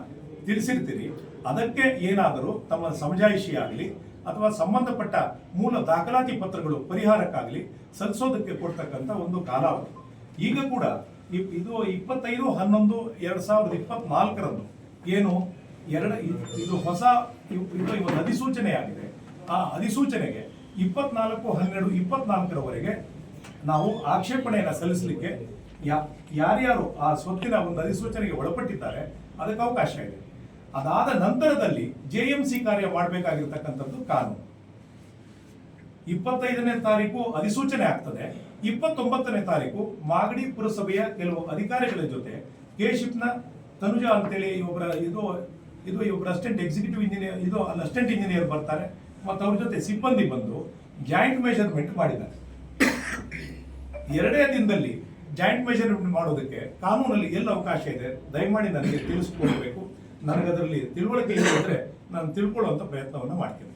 ತಿಳಿಸಿರ್ತೀರಿ, ಅದಕ್ಕೆ ಏನಾದರೂ ತಮ್ಮ ಸಮಜಾಯಿಷಿ ಆಗಲಿ ಅಥವಾ ಸಂಬಂಧಪಟ್ಟ ಮೂಲ ದಾಖಲಾತಿ ಪತ್ರಗಳು ಪರಿಹಾರಕ್ಕಾಗಲಿ ಸಲ್ಲಿಸೋದಕ್ಕೆ ಕೊಡ್ತಕ್ಕಂಥ ಒಂದು ಕಾಲಾವಧಿ. ಈಗ ಕೂಡ ಇದು 25/11/2024 ಏನು ಇದು ಹೊಸ ಒಂದು ಅಧಿಸೂಚನೆ ಆಗಿದೆ. ಆ ಅಧಿಸೂಚನೆಗೆ 24/12/24 ನಾವು ಆಕ್ಷೇಪಣೆಯನ್ನು ಸಲ್ಲಿಸಲಿಕ್ಕೆ ಯಾರ್ಯಾರು ಆ ಸ್ವತ್ತಿನ ಒಂದು ಅಧಿಸೂಚನೆಗೆ ಒಳಪಟ್ಟಿದ್ದಾರೆ ಅದಕ್ಕೆ ಅವಕಾಶ ಇದೆ. ಅದಾದ ನಂತರದಲ್ಲಿ JMC ಕಾರ್ಯ ಮಾಡಬೇಕಾಗಿರ್ತಕ್ಕಂಥದ್ದು ಕಾನೂನು. 25ನೇ ತಾರೀಕು ಅಧಿಸೂಚನೆ ಆಗ್ತದೆ. 29ನೇ ತಾರೀಕು ಮಾಗಡಿ ಪುರಸಭೆಯ ಕೆಲವು ಅಧಿಕಾರಿಗಳ ಜೊತೆ ಕೆಶಿಪ್ನ ತನುಜಾ ಅಂತೇಳಿ ಒಬ್ಬರ ಇದು ಇವರು ಅಸಿಸ್ಟೆಂಟ್ ಎಕ್ಸಿಕ್ಯೂಟಿವ್ ಇಂಜಿನಿಯರ್, ಇದು ಅಲ್ಲಿ ಅಸಿಸ್ಟೆಂಟ್ ಇಂಜಿನಿಯರ್ ಬರ್ತಾರೆ ಮತ್ತು ಅವ್ರ ಜೊತೆ ಸಿಬ್ಬಂದಿ ಬಂದು ಜಾಯಿಂಟ್ ಮೆಷರ್ಮೆಂಟ್ ಮಾಡಿದ್ದಾರೆ. 2 ದಿನದಲ್ಲಿ ಜಾಯಿಂಟ್ ಮೆಷರ್ಮೆಂಟ್ ಮಾಡೋದಕ್ಕೆ ಕಾನೂನಲ್ಲಿ ಎಲ್ಲ ಅವಕಾಶ ಇದೆ. ದಯಮಾಡಿ ನನಗೆ ತಿಳಿಸ್ಕೊಡ್ಬೇಕು. ನನಗೆ ಅದರಲ್ಲಿ ತಿಳುವಳಿಕೆ ಇದ್ದರೆ ನಾನು ತಿಳ್ಕೊಳ್ಳುವಂಥ ಪ್ರಯತ್ನವನ್ನು ಮಾಡ್ತೀನಿ.